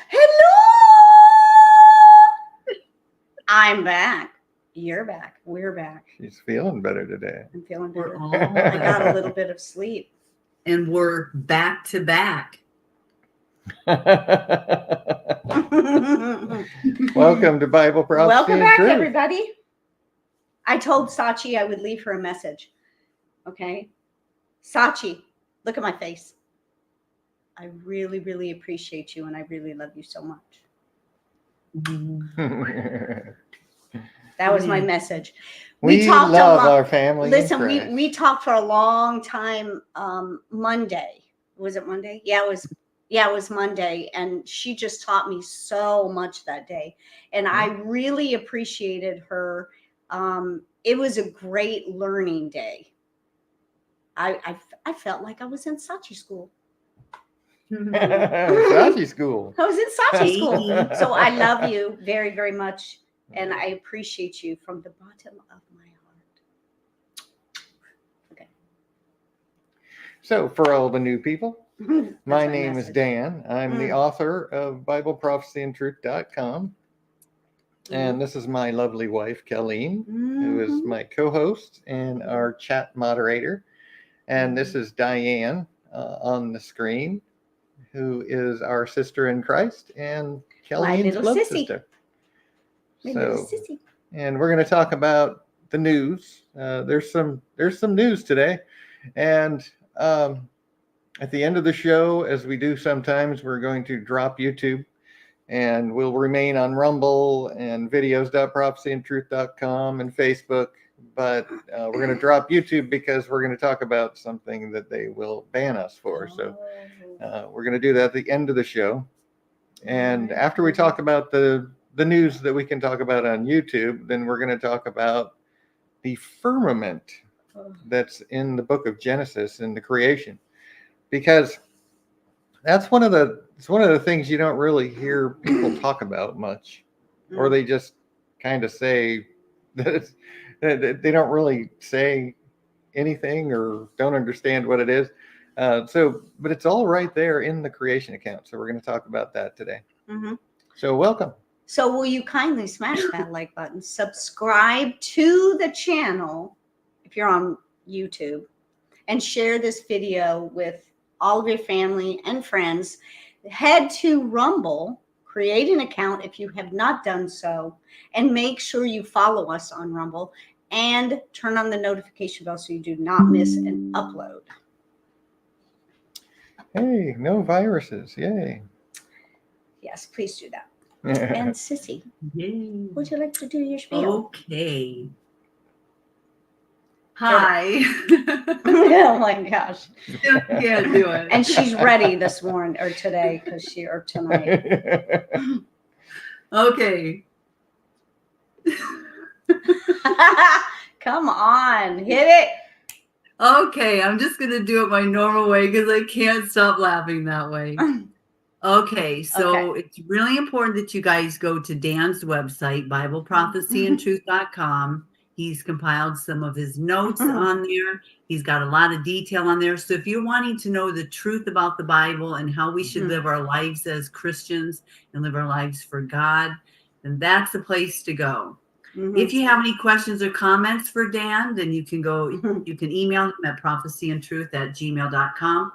Hello! I'm back. You're back. We're back. She's feeling better today. I'm feeling better. We're all I got a back. little bit of sleep. And we're back to back. Welcome to Bible Prophecy Welcome and back, Truth. everybody. I told Sachi I would leave her a message. Okay? Sachi, look at my face. I really, really appreciate you, and I really love you so much. That was my message. We talked love our family. Listen, in Christ. we talked for a long time. Monday, was it Monday? Yeah, it was Monday, and she just taught me so much that day, and I really appreciated her. It was a great learning day. I felt like I was in Sachi school. Sachi school. I was in Sachi school. So I love you very, very much, and I appreciate you from the bottom of my heart. Okay. So for all the new people, That's my name is message. Dan. I'm the author of BibleProphecyandTruth.com. And this is my lovely wife, Colleen, who is my co-host and our chat moderator. And this is Diane on the screen, who is our sister in Christ and Colleen's little blood sissy. sister. My little sissy. And we're going to talk about the news. There's some news today, and at the end of the show, as we do sometimes, we're going to drop YouTube, and we'll remain on Rumble and videos.prophecyandtruth.com and Facebook. But we're going to drop YouTube because we're going to talk about something that they will ban us for. So we're going to do that at the end of the show. And after we talk about the news that we can talk about on YouTube, then we're going to talk about the firmament that's in the book of Genesis in the creation, because that's one of the things you don't really hear people talk about much, or they just kind of say that they don't really say anything or don't understand what it is. But it's all right there in the creation account. So we're going to talk about that today. So welcome. So will you kindly smash that like button, subscribe to the channel if you're on YouTube, and share this video with all of your family and friends. Head to Rumble, create an account if you have not done so, and make sure you follow us on Rumble and turn on the notification bell so you do not miss an upload. Hey, no viruses. Yay. Yes, please do that. And Sissy, would you like to do your spiel? Okay. Hi. Oh my gosh. Yeah, do it. And she's ready this morning or today or tonight. Okay. Come on, hit it. Okay, I'm just going to do it my normal way because I can't stop laughing that way. Okay, so it's really important that you guys go to Dan's website, BibleProphecyandTruth.com. He's compiled some of his notes on there. He's got a lot of detail on there. So if you're wanting to know the truth about the Bible and how we should live our lives as Christians and live our lives for God, then that's the place to go. If you have any questions or comments for Dan, then you can go, you can email him at prophecyandtruth@gmail.com.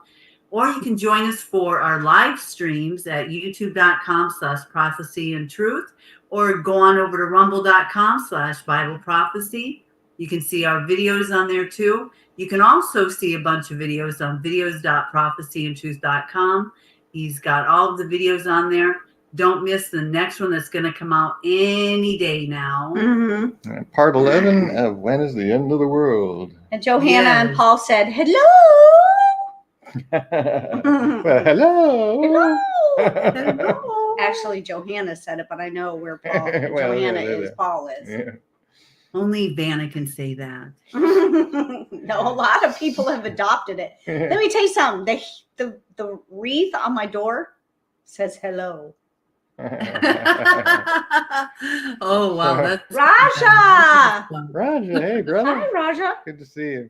Or you can join us for our live streams at youtube.com/prophecyandtruth, or go on over to rumble.com/BibleProphecy. You can see our videos on there too. You can also see a bunch of videos on videos.prophecyandtruth.com. He's got all of the videos on there. Don't miss the next one that's going to come out any day now. Part 11 of When is the End of the World? And Johanna and Paul said, hello. Well, hello. Hello. Actually, Johanna said it, but I know where Paul Johanna is. Paul is. Yeah. Only Vanna can say that. No, a lot of people have adopted it. Let me tell you something. The wreath on my door says hello. Oh, wow. That's Raja. Raja, hey, brother. Hi, Raja. Good to see you.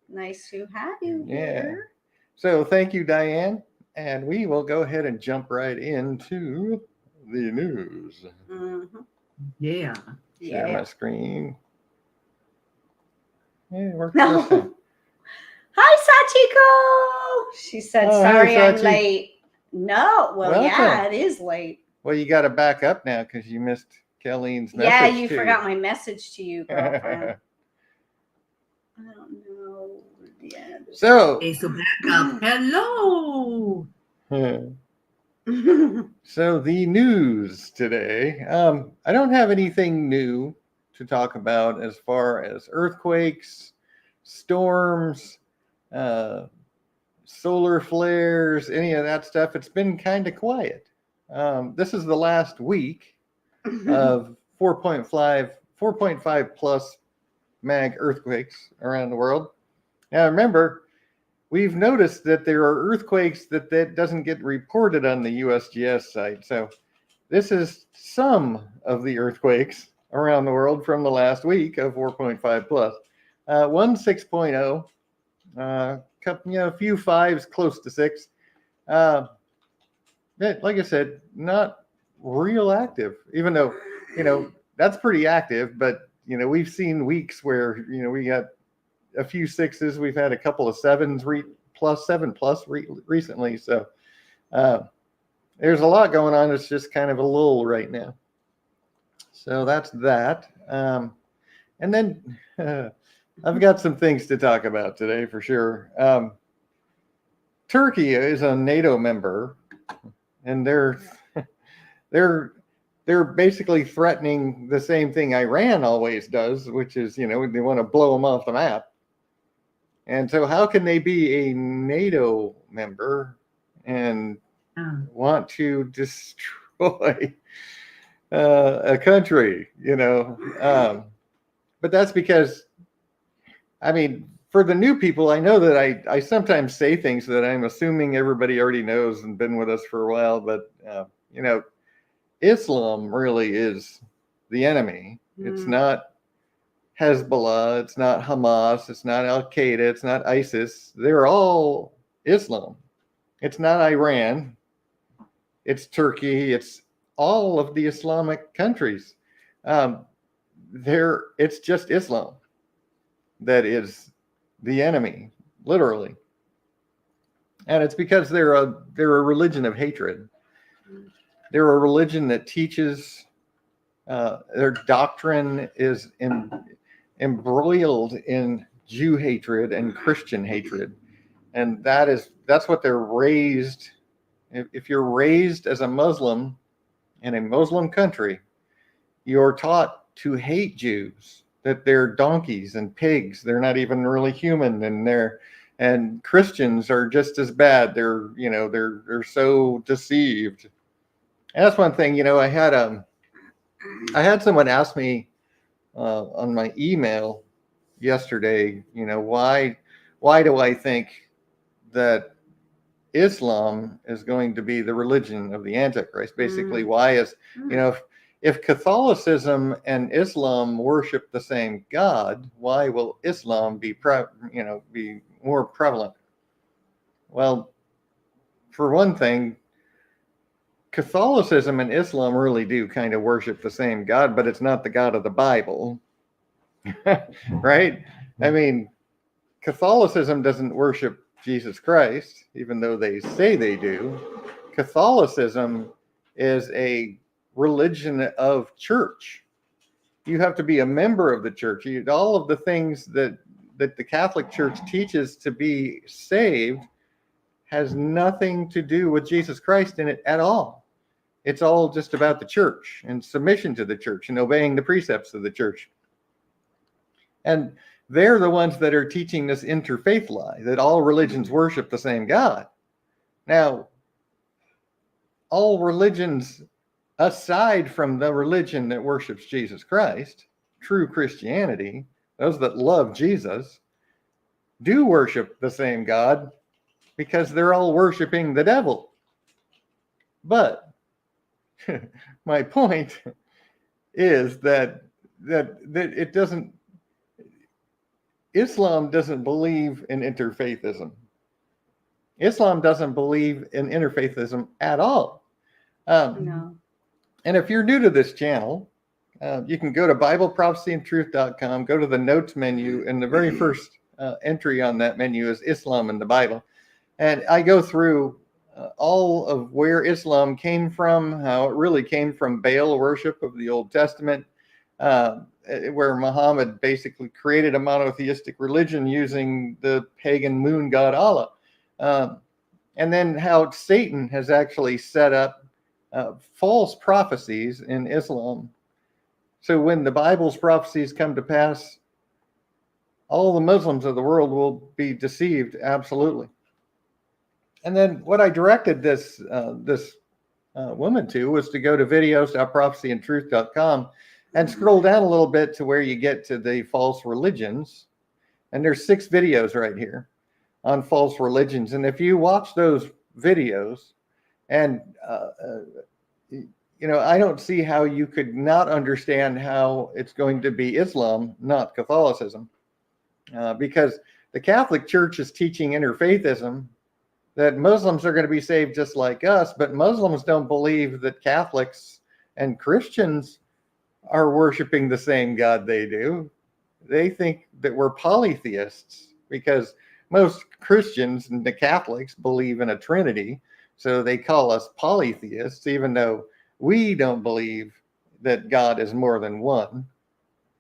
Nice to have you here. So thank you, Diane. And we will go ahead and jump right into the news. Mhm. Yeah. Share my Yeah. screen. Yeah, it worked No. last time. Hi, Sachiko. She said, Oh, hey, sorry I'm Sachi. late. No. Well, yeah, Welcome. it is late. Well, you got to back up now because you missed Kelleen's message. Yeah, you to forgot my message to you, girlfriend. you. I don't know. Yeah. So, Okay, so back up. Hello. so the news today. I don't have anything new to talk about as far as earthquakes, storms, uh, solar flares, any of that stuff. It's been kind of quiet. This is the last week of 4.5 plus mag earthquakes around the world. Now remember, we've noticed that there are earthquakes that doesn't get reported on the USGS site. So this is some of the earthquakes around the world from the last week of 4.5 plus. One 6.0, a few fives close to 6. Like I said, not real active, even though, that's pretty active. But, we've seen weeks where, we got a few 6s. We've had a couple of 7s, plus 7 plus recently. So there's a lot going on. It's just kind of a lull right now. So that's that. And then I've got some things to talk about today for sure. Turkey is a NATO member, and they're basically threatening the same thing Iran always does, which is, they want to blow them off the map. And so how can they be a NATO member and want to destroy a country, but that's because, for the new people, I know that I sometimes say things that I'm assuming everybody already knows and been with us for a while, but, Islam really is the enemy. It's not Hezbollah, it's not Hamas, it's not Al Qaeda, it's not ISIS. They're all Islam. It's not Iran, it's Turkey, it's all of the Islamic countries. It's just Islam that is the enemy, literally. And it's because they're a religion of hatred. They're a religion that teaches, their doctrine is embroiled in Jew hatred and Christian hatred. And that's what they're raised. If you're raised as a Muslim in a Muslim country, you're taught to hate Jews, that they're donkeys and pigs. They're not even really human, and Christians are just as bad. They're so deceived. And that's one thing. I had someone ask me on my email yesterday, why do I think that Islam is going to be the religion of the Antichrist? Basically, why is, if Catholicism and Islam worship the same God, why will Islam be more prevalent? Well, for one thing, Catholicism and Islam really do kind of worship the same God, but it's not the God of the Bible. Right? Catholicism doesn't worship Jesus Christ, even though they say they do. Catholicism is a religion of church. You have to be a member of the church. All of the things that the Catholic Church teaches to be saved has nothing to do with Jesus Christ in it at all. It's all just about the church and submission to the church and obeying the precepts of the church. And they're the ones that are teaching this interfaith lie, that all religions worship the same God. Now, all religions, aside from the religion that worships Jesus Christ, true Christianity, those that love Jesus, do worship the same God because they're all worshiping the devil. But my point is that it doesn't, Islam doesn't believe in interfaithism. Islam doesn't believe in interfaithism at all. No. And if you're new to this channel, you can go to BibleProphecyandTruth.com, go to the notes menu, and the very first entry on that menu is Islam in the Bible. And I go through all of where Islam came from, how it really came from Baal worship of the Old Testament, where Muhammad basically created a monotheistic religion using the pagan moon god Allah. And then how Satan has actually set up false prophecies in Islam. So when the Bible's prophecies come to pass, all the Muslims of the world will be deceived, absolutely. And then what I directed this woman to was to go to videos.prophecyandtruth.com and scroll down a little bit to where you get to the false religions. And there's 6 videos right here on false religions. And if you watch those videos, and I don't see how you could not understand how it's going to be Islam, not Catholicism, because the Catholic Church is teaching interfaithism, that Muslims are going to be saved just like us, but Muslims don't believe that Catholics and Christians are worshiping the same God they do. They think that we're polytheists because most Christians and the Catholics believe in a Trinity, so they call us polytheists, even though we don't believe that God is more than one.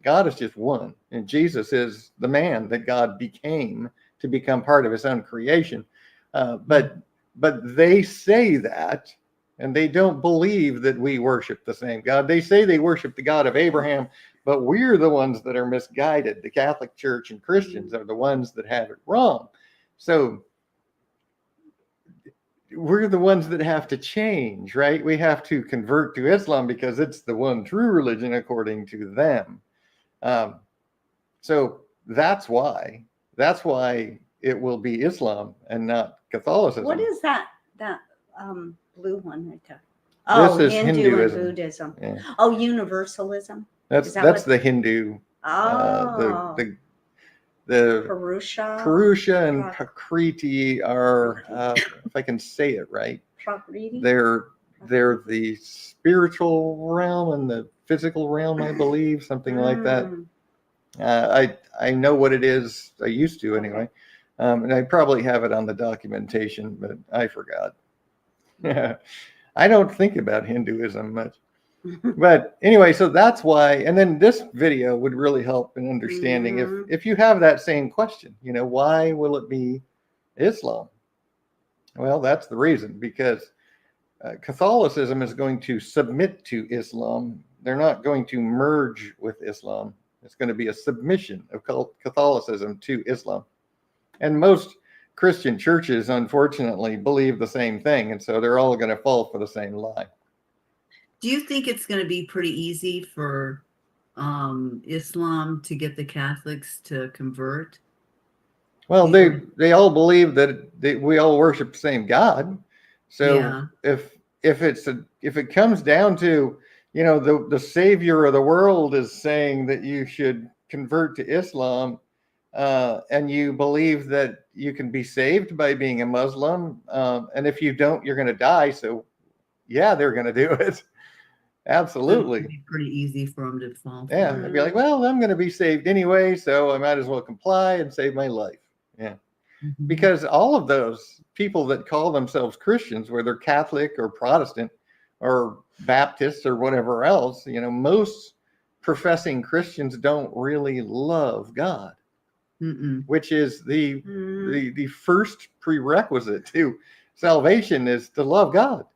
God is just one, and Jesus is the man that God became to become part of his own creation. But they say that, and they don't believe that we worship the same God. They say they worship the God of Abraham, but we're the ones that are misguided. The Catholic Church and Christians are the ones that have it wrong. So we're the ones that have to change, right? We have to convert to Islam because it's the one true religion according to them. So that's why it will be Islam and not Catholicism. What is that blue one right there? Oh, this is Hinduism and Hinduism. Buddhism. Yeah. Oh, universalism. That's the Hindu. Oh, The Purusha and Prakriti are, if I can say it right, Prakriti. they're the spiritual realm and the physical realm, I believe, something like that. I know what it is. I used to anyway, and I probably have it on the documentation, but I forgot. I don't think about Hinduism much. But anyway, so that's why, and then this video would really help in understanding if you have that same question, why will it be Islam? Well, that's the reason, because Catholicism is going to submit to Islam. They're not going to merge with Islam. It's going to be a submission of Catholicism to Islam. And most Christian churches, unfortunately, believe the same thing. And so they're all going to fall for the same lie. Do you think it's going to be pretty easy for Islam to get the Catholics to convert? Well, they all believe that we all worship the same God. So yeah. if it comes down to, the savior of the world is saying that you should convert to Islam, and you believe that you can be saved by being a Muslim, and if you don't, you're going to die. So yeah, they're going to do it. Absolutely. It'd be pretty easy for them to fall for. Yeah, I'd be like, well, I'm going to be saved anyway, so I might as well comply and save my life. Yeah. Mm-hmm. Because all of those people that call themselves Christians, whether Catholic or Protestant or Baptist or whatever else, most professing Christians don't really love God, which is the first prerequisite to salvation is to love God.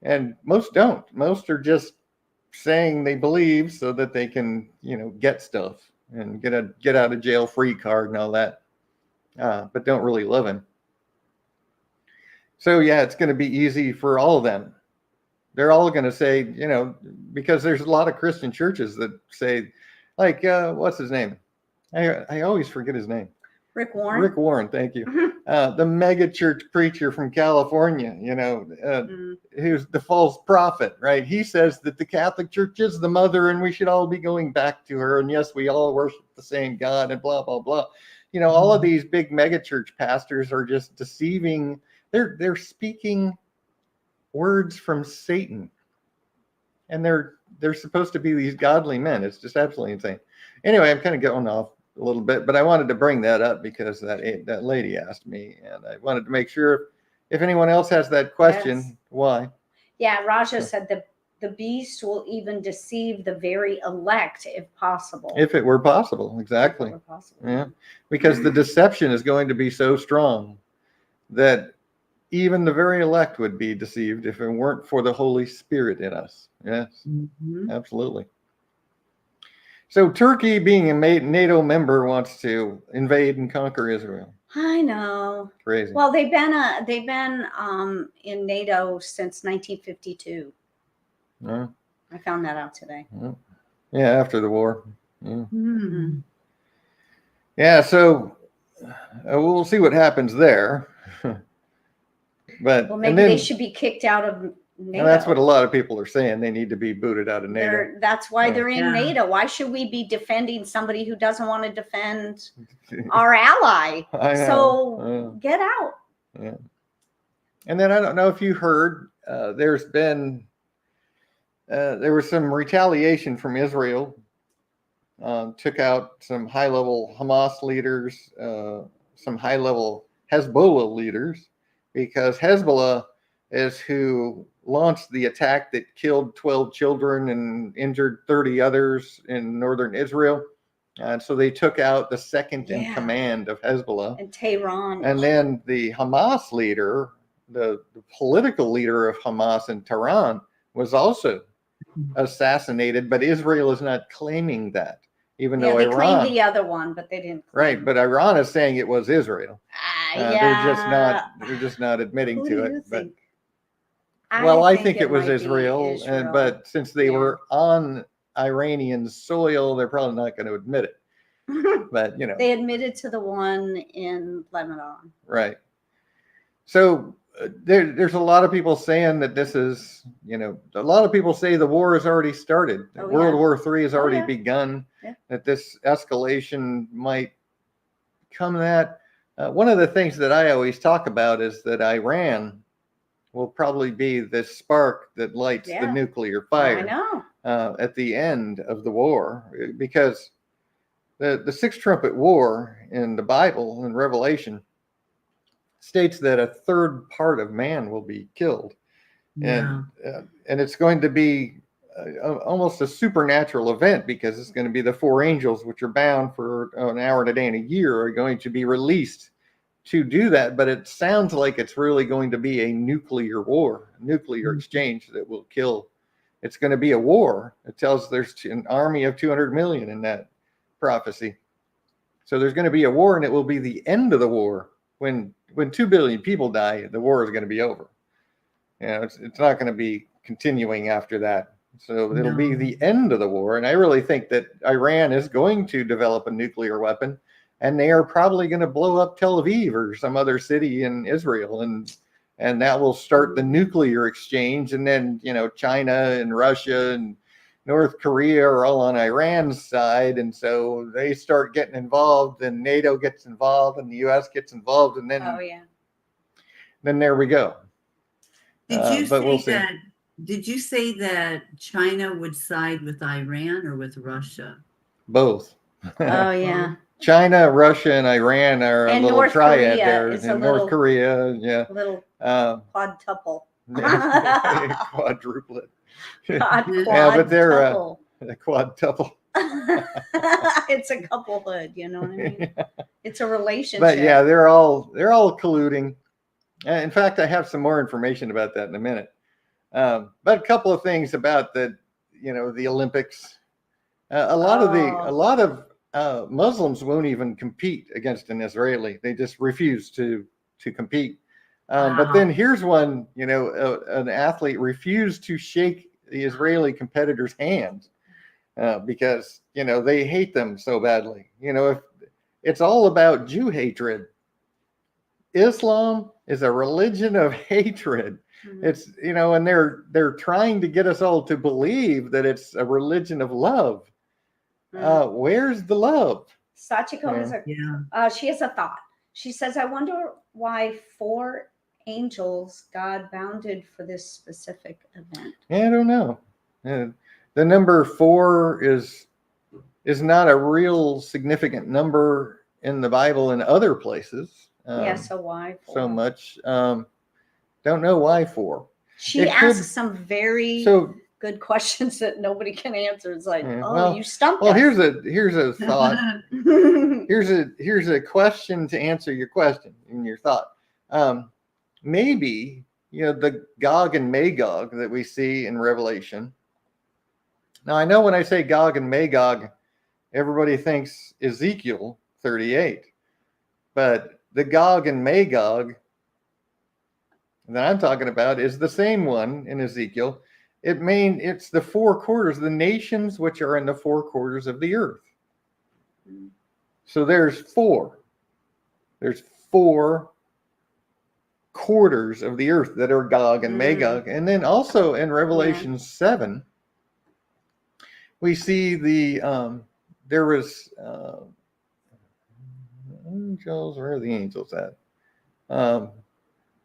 And most don't. Most are just saying they believe so that they can, get stuff and get out of jail free card and all that, but don't really love him. So yeah, it's going to be easy for all of them. They're all going to say, because there's a lot of Christian churches that say, like, what's his name? I always forget his name. Rick Warren. Rick Warren, thank you. The mega church preacher from California, who's the false prophet, right? He says that the Catholic Church is the mother and we should all be going back to her. And yes, we all worship the same God and blah, blah, blah. all of these big megachurch pastors are just deceiving. They're speaking words from Satan, and they're supposed to be these godly men. It's just absolutely insane. Anyway, I'm kind of going off a little bit, but I wanted to bring that up because that lady asked me, and I wanted to make sure if anyone else has that question, Yes. why? Yeah, Raja said the beast will even deceive the very elect if possible. If it were possible, exactly. If it were possible. Yeah, because the deception is going to be so strong that even the very elect would be deceived if it weren't for the Holy Spirit in us. Yes, absolutely. So Turkey, being a NATO member, wants to invade and conquer Israel. I know. Crazy. Well, they've been in NATO since 1952. I found that out today. Yeah, after the war. Yeah. Mm. Yeah, so we'll see what happens there. But Well, maybe they should be kicked out of NATO. That's what a lot of people are saying. They need to be booted out of NATO. That's why they're in NATO. Why should we be defending somebody who doesn't want to defend our ally? So get out. Yeah. And then I don't know if you heard, there was some retaliation from Israel. Took out some high-level Hamas leaders, some high-level Hezbollah leaders, because Hezbollah is who launched the attack that killed 12 children and injured 30 others in northern Israel. And so they took out the second in command of Hezbollah. And Tehran. And then the Hamas leader, the political leader of Hamas in Tehran, was also assassinated, but Israel is not claiming that. Even though they Iran claimed the other one, but they didn't. Right, but Iran is saying it was Israel. They're just not admitting to it. But I think it was Israel, but since they were on Iranian soil, they're probably not going to admit it. But they admitted to the one in Lebanon. Right. So there's a lot of people saying that this is, a lot of people say the war has already started. World War III has already begun. That this escalation might come. That one of the things that I always talk about is that Iran will probably be the spark that lights the nuclear fire. I know. At the end of the war, because the Sixth Trumpet War in the Bible in Revelation states that a third part of man will be killed, and it's going to be almost a supernatural event, because it's going to be the four angels, which are bound for an hour and a day and a year, are going to be released to do that. But it sounds like it's really going to be a nuclear war, nuclear exchange that will kill. It's going to be a war. It tells there's an army of 200 million in that prophecy. So there's going to be a war, and it will be the end of the war. When 2 billion people die, the war is going to be over. It's not going to be continuing after that. So it'll be the end of the war. And I really think that Iran is going to develop a nuclear weapon, and they are probably going to blow up Tel Aviv or some other city in Israel. And that will start the nuclear exchange. And then, China and Russia and North Korea are all on Iran's side. And so they start getting involved, and NATO gets involved, and the US gets involved. And then, then there we go. Did you say that China would side with Iran or with Russia? Both. Oh, yeah. China, Russia, and Iran are a little North triad Korea there. And North Korea, a little quadtuple. Quadruplet. But they're a quadtuple. It's a couplehood, you know what I mean? It's a relationship. But yeah, they're all colluding. In fact, I have some more information about that in a minute. But a couple of things about the Olympics. A lot of Muslims won't even compete against an Israeli. They just refuse to compete. But then here's one, an athlete refused to shake the Israeli competitor's hand because, they hate them so badly. If it's all about Jew hatred. Islam is a religion of hatred. It's, and they're trying to get us all to believe that it's a religion of love. Where's the love? Sachiko has Yeah. she has a thought. She says, I wonder why 4 angels God bounded for this specific event. Yeah, I don't know. The number 4 is not a real significant number in the Bible in other places. Yeah, so why 4? So much. Don't know why 4. She It asks could- some very So good questions that nobody can answer. It's like, Yeah, oh, well- you stumped well, us. here's a thought. Here's a question to answer your question and your thought. Maybe the Gog and Magog that we see in Revelation. Now I know when I say Gog and Magog, everybody thinks Ezekiel 38, but the Gog and Magog that I'm talking about is the same one in Ezekiel. It's the 4 quarters, the nations which are in the 4 quarters of the earth. So there's 4. There's 4 quarters of the earth that are Gog and Magog. And then also in Revelation 7, we see there was angels. Where are the angels at?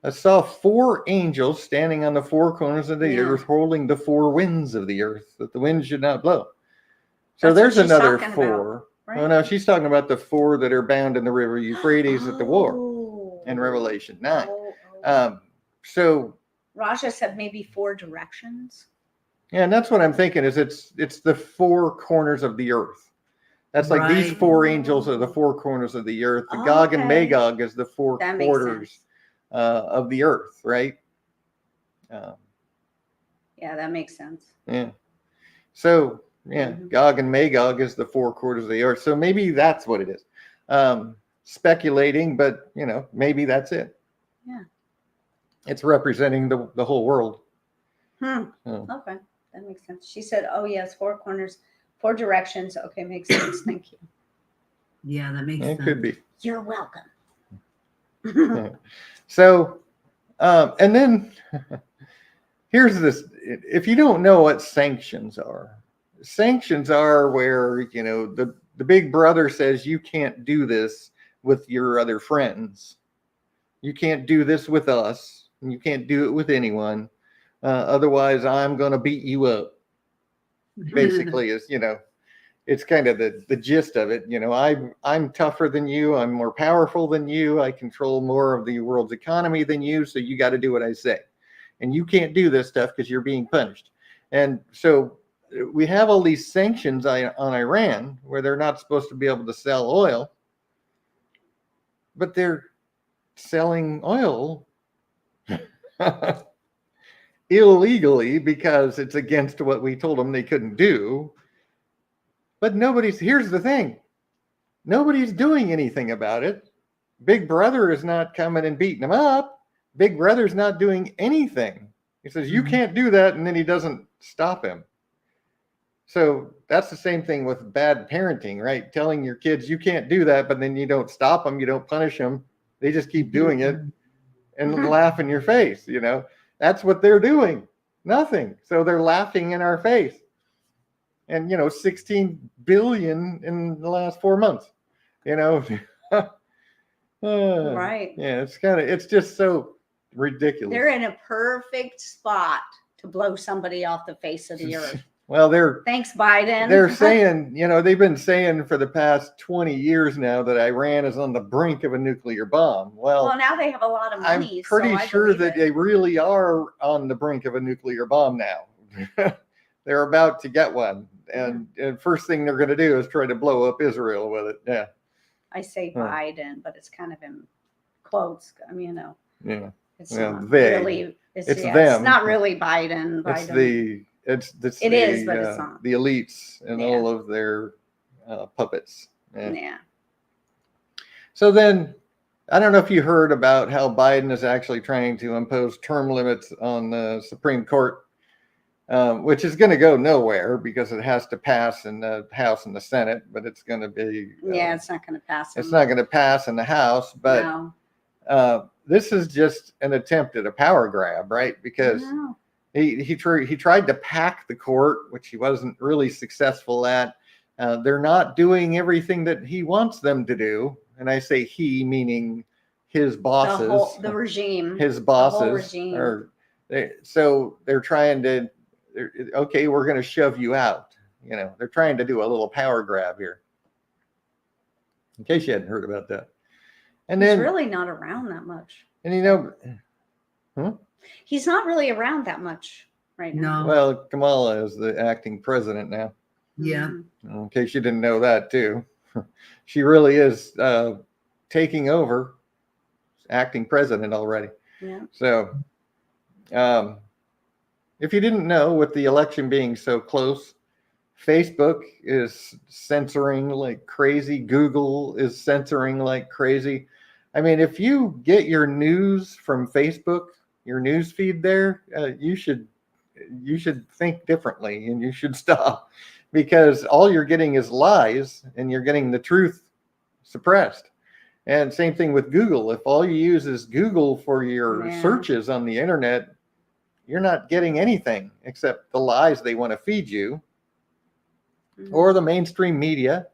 I saw 4 angels standing on the 4 corners of the earth, holding the 4 winds of the earth, that the wind should not blow. So there's another 4. Right? Oh no, she's talking about the 4 that are bound in the river Euphrates at the war in Revelation 9. So Raja said maybe 4 directions. Yeah, and that's what I'm thinking. Is it's the 4 corners of the earth. That's like these 4 angels are the 4 corners of the earth. The Gog and Magog is the 4 quarters of the earth, right? Yeah, that makes sense. Yeah. So Gog and Magog is the 4 quarters of the earth. So maybe that's what it is. Speculating, but maybe that's it. Yeah. It's representing the whole world. Okay, that makes sense. She said, "Oh yes, 4 corners, 4 directions." Okay, makes sense. Thank you. Yeah, that makes sense. It could be. You're welcome. So, and then here's this. If you don't know what sanctions are where, the big brother says you can't do this with your other friends. You can't do this with us. And you can't do it with anyone. Otherwise, I'm going to beat you up. Basically, it's kind of the gist of it. I'm tougher than you. I'm more powerful than you. I control more of the world's economy than you. So you got to do what I say. And you can't do this stuff because you're being punished. And so we have all these sanctions on Iran where they're not supposed to be able to sell oil. But they're selling oil illegally because it's against what we told them they couldn't do. But here's the thing. Nobody's doing anything about it. Big Brother is not coming and beating them up. Big Brother's not doing anything. He says, you can't do that, and then he doesn't stop him. So that's the same thing with bad parenting, right? Telling your kids you can't do that, but then you don't stop them, you don't punish them. They just keep doing it and laugh in your face, That's what they're doing. Nothing. So they're laughing in our face. And 16 billion in the last 4 months. Right. Yeah, it's just so ridiculous. They're in a perfect spot to blow somebody off the face of the earth. Well, thanks, Biden. They're saying, they've been saying for the past 20 years now that Iran is on the brink of a nuclear bomb. Well, now they have a lot of money. I'm pretty sure that they really are on the brink of a nuclear bomb now. They're about to get one. And first thing they're going to do is try to blow up Israel with it. Yeah. I say Biden, but it's kind of in quotes. Yeah. It's not them. It's not really Biden. It is, but it's not. The elites and all of their puppets. Yeah. So then, I don't know if you heard about how Biden is actually trying to impose term limits on the Supreme Court, which is going to go nowhere because it has to pass in the House and the Senate, but it's going to be... it's not going to pass. It's not going to pass in the House, but this is just an attempt at a power grab, right? Because he tried to pack the court, which he wasn't really successful at. They're not doing everything that he wants them to do. And I say he, meaning his bosses, the regime, his the bosses whole regime. so they're trying to, okay, we're going to shove you out. They're trying to do a little power grab here. In case you hadn't heard about that. And He's then really not around that much. And He's not really around that much right now. No. well, Kamala is the acting president now. Yeah. In case you didn't know that too. She really is taking over, acting president already. Yeah. So if you didn't know, with the election being so close, Facebook is censoring like crazy. Google is censoring like crazy. I mean, if you get your news from Facebook, your news feed there, you should think differently, and you should stop, because all you're getting is lies, and you're getting the truth suppressed. And same thing with Google. If all you use is Google for your searches on the internet, you're not getting anything except the lies they want to feed you, or the mainstream media.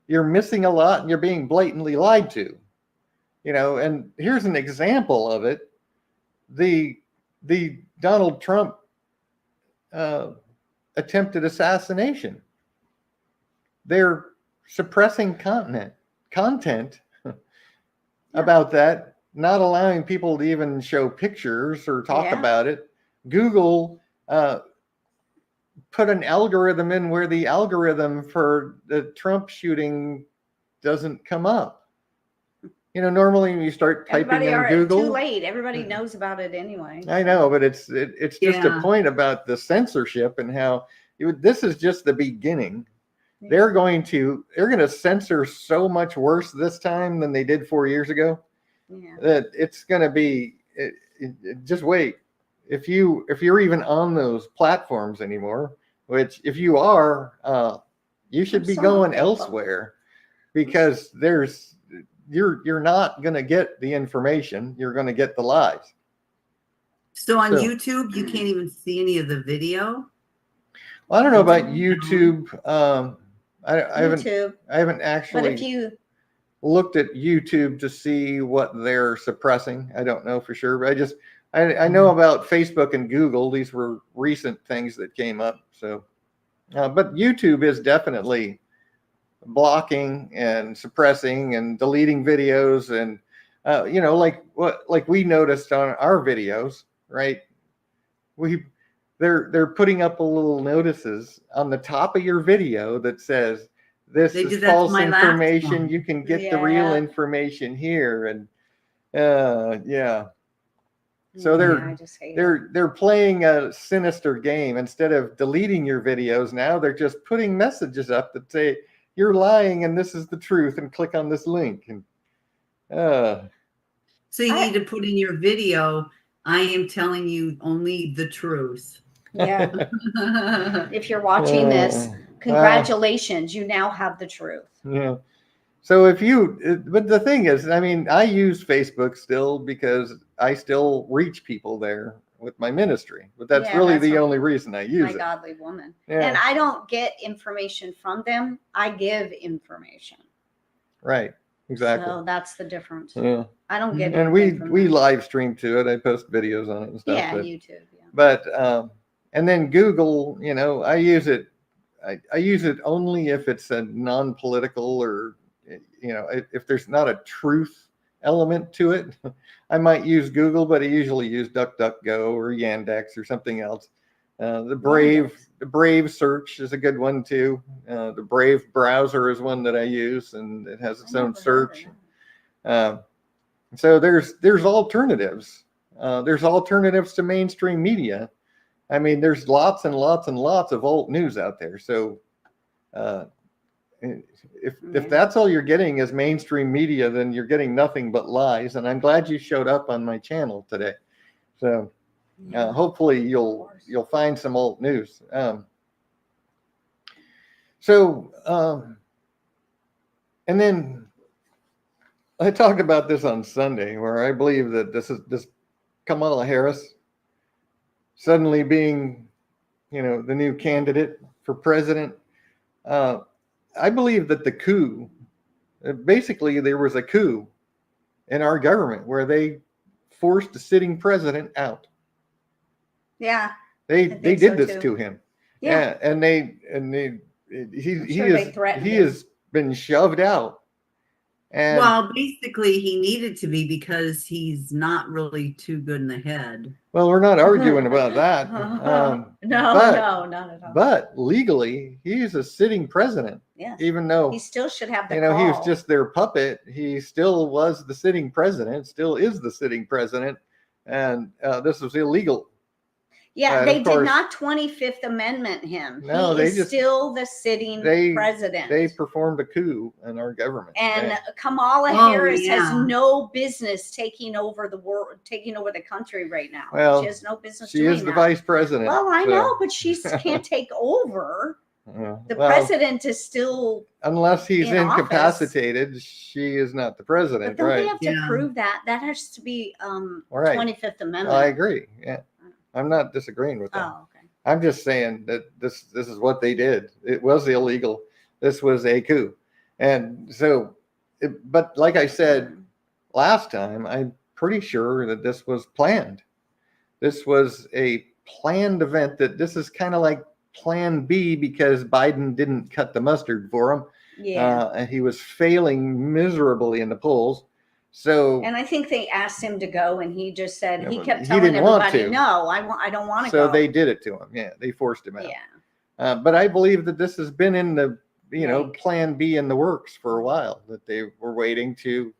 You're missing a lot, and you're being blatantly lied to. And here's an example of it. The Donald Trump attempted assassination. They're suppressing content about that, not allowing people to even show pictures or talk about it. Google put an algorithm in where the algorithm for the Trump shooting doesn't come up. Normally when you start typing in Google, too late. Everybody knows about it anyway. I know, but it's just a point about the censorship and how this is just the beginning. Yeah. They're going to censor so much worse this time than they did 4 years ago. Yeah. That it's going to be. Just wait. If you're even on those platforms anymore, which if you are, you should be going elsewhere, because you're not going to get the information. You're going to get the lies. So on YouTube, you can't even see any of the video. Well, I don't know about YouTube. I haven't actually. But if you looked at YouTube to see what they're suppressing, I don't know for sure. But I know about Facebook and Google. These were recent things that came up. So, but YouTube is definitely blocking and suppressing and deleting videos, and like we noticed on our videos, right? They're putting up a little notices on the top of your video that says, this is false information. You can get the real information here. And so they're playing a sinister game. Instead of deleting your videos, now they're just putting messages up that say, you're lying and this is the truth, and click on this link. And so you need to put in your video, I am telling you only the truth. Yeah. If you're watching this, congratulations, you now have the truth. Yeah. So but the thing is, I mean, I use Facebook still because I still reach people there with my ministry, but that's really the only reason I use it. My godly woman. Yeah. And I don't get information from them. I give information. Right. Exactly. So that's the difference. Yeah. I don't get. And we live stream to it. I post videos on it and stuff. Yeah, YouTube. Yeah. But and then Google, I use it. I use it only if it's a non-political, or if there's not a truth element to it. I might use Google, but I usually use DuckDuckGo or Yandex or something else. The Brave search is a good one too. The Brave browser is one that I use, and it has its own search. So there's alternatives. There's alternatives to mainstream media. I mean, there's lots and lots and lots of alt news out there. So if that's all you're getting is mainstream media, then you're getting nothing but lies. And I'm glad you showed up on my channel today. So hopefully you'll find some alt news. And then I talked about this on Sunday, where I believe that this Kamala Harris suddenly being, the new candidate for president. I believe that the coup, basically there was a coup in our government where they forced the sitting president out. Yeah. They think did so, this too. to him. Yeah. And he sure they threatened he him. has been shoved out. And Well, basically, he needed to be because he's not really too good in the head. well, we're not arguing about that. No, but, no, not at all. But legally, he's a sitting president. Yes. Even though He still should have the he was call. just their puppet, he still was the sitting president, still is the sitting president, and this was illegal. Yeah, But they of did course- not 25th Amendment him. No, he they is just- still the sitting they- president. They performed a coup in our government. and Yeah. Kamala Oh, Harris has yeah. no business taking over the world, taking over the country right now. Well, she has no business She doing is the that. vice president. Well, I so, know, but she can't take over. The well, president is still, unless he's in office. incapacitated, she is not the but president, don't they right? have to Yeah. prove that? That has to be Right. 25th Amendment. Well, I agree. Yeah, I'm not disagreeing with that. Oh, okay. I'm just saying that this is what they did. It was illegal. This was a coup, and so, but like I said last time, I'm pretty sure that this was planned. This was a planned event. That this is kind of like Plan B because Biden didn't cut the mustard for him. Yeah. And he was failing miserably in the polls. So, And I think they asked him to go, and he just said, Yeah, he but kept he telling didn't want everybody, to. no, I don't want to so go. they did it to him. Yeah, they forced him out. Yeah. But I believe that this has been in the, Right. Plan B in the works for a while, that they were waiting to,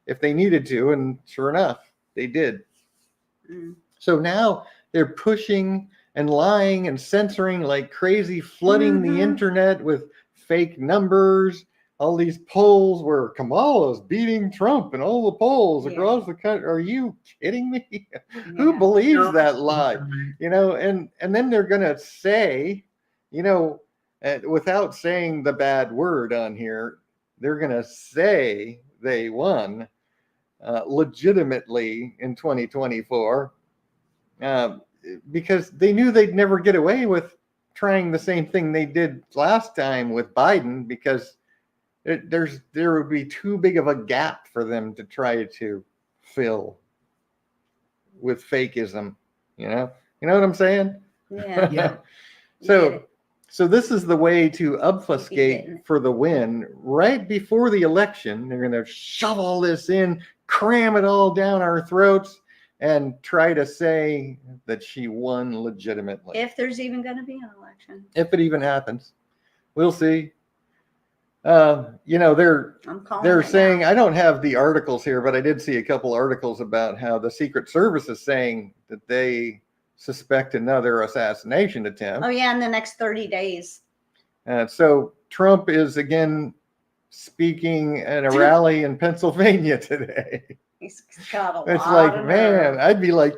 if they needed to, and sure enough, they did. Mm. So now they're pushing and lying and censoring like crazy, flooding Mhm. the internet with fake numbers. All these polls where Kamala's beating Trump in all the polls Yeah. across the country. Are you kidding me? Who Yeah. believes No, that lie? And then they're gonna say, without saying the bad word on here, they're gonna say they won legitimately in 2024 because they knew they'd never get away with trying the same thing they did last time with Biden, because there would be too big of a gap for them to try to fill with fakeism. You know what I'm saying? Yeah. Yeah. So this is the way to didn't. obfuscate for the win. Right before the election, they're going to shove all this in, cram it all down our throats, and try to say that she won legitimately. If there's even going to be an election. If it even happens, we'll see. They're I'm calling they're it saying, now. I don't have the articles here, but I did see a couple articles about how the Secret Service is saying that they suspect another assassination attempt. Oh, yeah, in the next 30 days. So Trump is again speaking at a rally in Pennsylvania today. He's got a It's lot like, of man, I'd be like,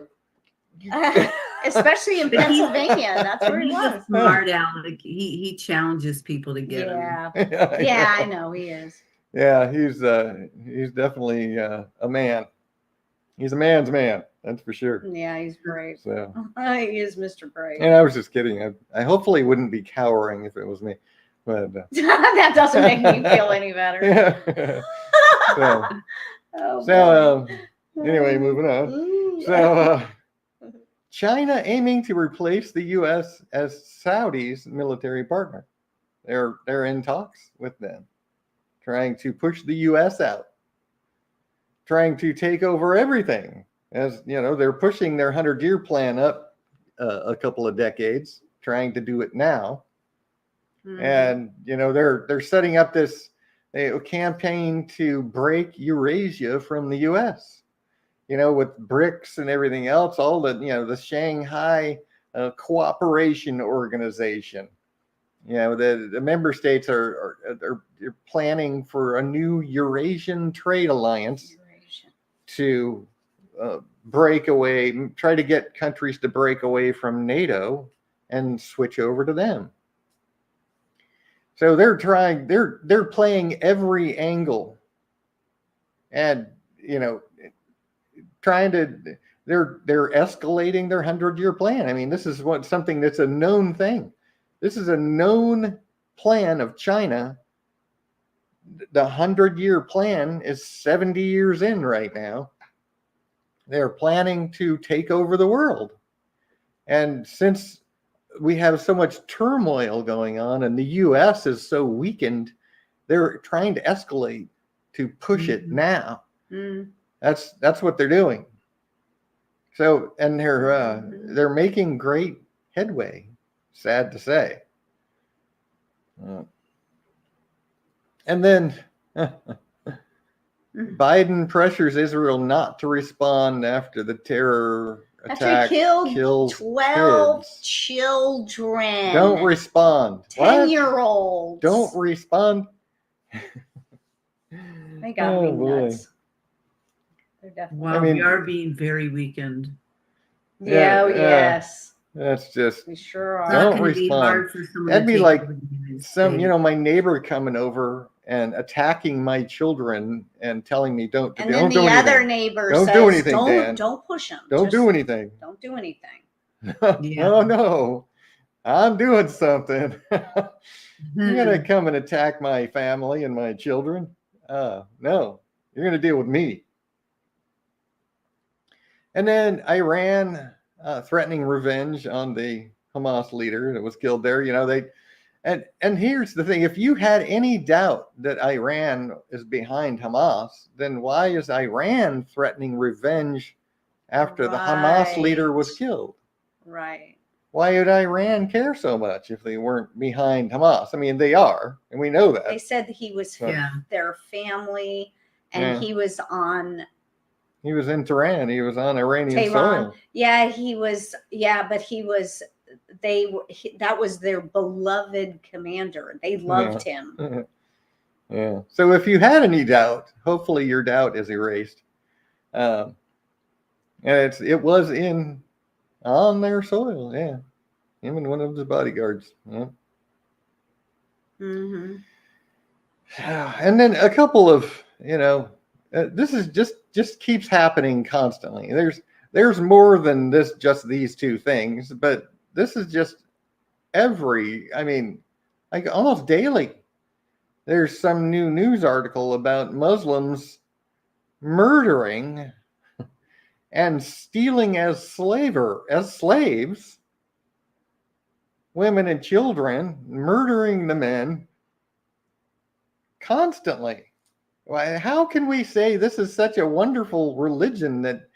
nerve. Especially in But he- Pennsylvania. That's where he He's was. a smart aleck. He challenges people to get him. Yeah. yeah, Yeah, I know he is. Yeah, he's definitely a man. He's a man's man, that's for sure. Yeah, he's great. So, He is Mr. Great. and I was just kidding. I hopefully wouldn't be cowering if it was me, but That doesn't make me feel any better. yeah. so, Oh, so boy. anyway, moving on. Ooh. So, China aiming to replace the U.S. as Saudi's military partner. They're in talks with them, trying to push the U.S. out, trying to take over everything. As you know, they're pushing their 100-year plan up a couple of decades, trying to do it now. Mhm. And they're setting up this campaign to break Eurasia from the U.S. With BRICS and everything else, all the Shanghai Cooperation Organization. The member states are planning for a new Eurasian trade alliance to try to get countries to break away from NATO and switch over to them. So they're playing every angle, and they're escalating their 100-year plan. I mean, this is something that's a known thing. This is a known plan of China the 100-year plan is 70 years in right now. They're planning to take over the world. And since we have so much turmoil going on and the US is so weakened, they're trying to escalate to push it now. That's what they're doing. So, and they're making great headway, sad to say. And then Biden pressures Israel not to respond after the terror attack kills 12 kids. children. Don't respond. 10-year-olds. Don't respond. They got me nuts. They're definitely. Wow, we are being very weakened. Yes. That's just. We sure are. Don't respond. That'd be like my neighbor coming over and attacking my children and telling me don't do anything. And then the other neighbor says, do anything, Dan. Don't push them. Don't do anything. Don't do anything. Oh, no. I'm doing something. You're going to come and attack my family and my children? No. You're going to deal with me. And then Iran threatening revenge on the Hamas leader that was killed there. And here's the thing. If you had any doubt that Iran is behind Hamas, then why is Iran threatening revenge after the Hamas leader was killed? Right. Why would Iran care so much if they weren't behind Hamas? I mean, they are, and we know that. They said that he was their family, and he was on. He was in Tehran. He was on Iranian soil. Yeah, he was. Yeah, but he was. That was their beloved commander. They loved him. Yeah. So if you had any doubt, hopefully your doubt is erased. And it was on their soil. Yeah. Him and one of his bodyguards. Yeah. Mm-hmm. And then a couple of, this is just keeps happening constantly. There's more than just these two things, but this is just like almost daily. There's some new news article about Muslims murdering and stealing as slaves, women and children, murdering the men constantly. How can we say this is such a wonderful religion that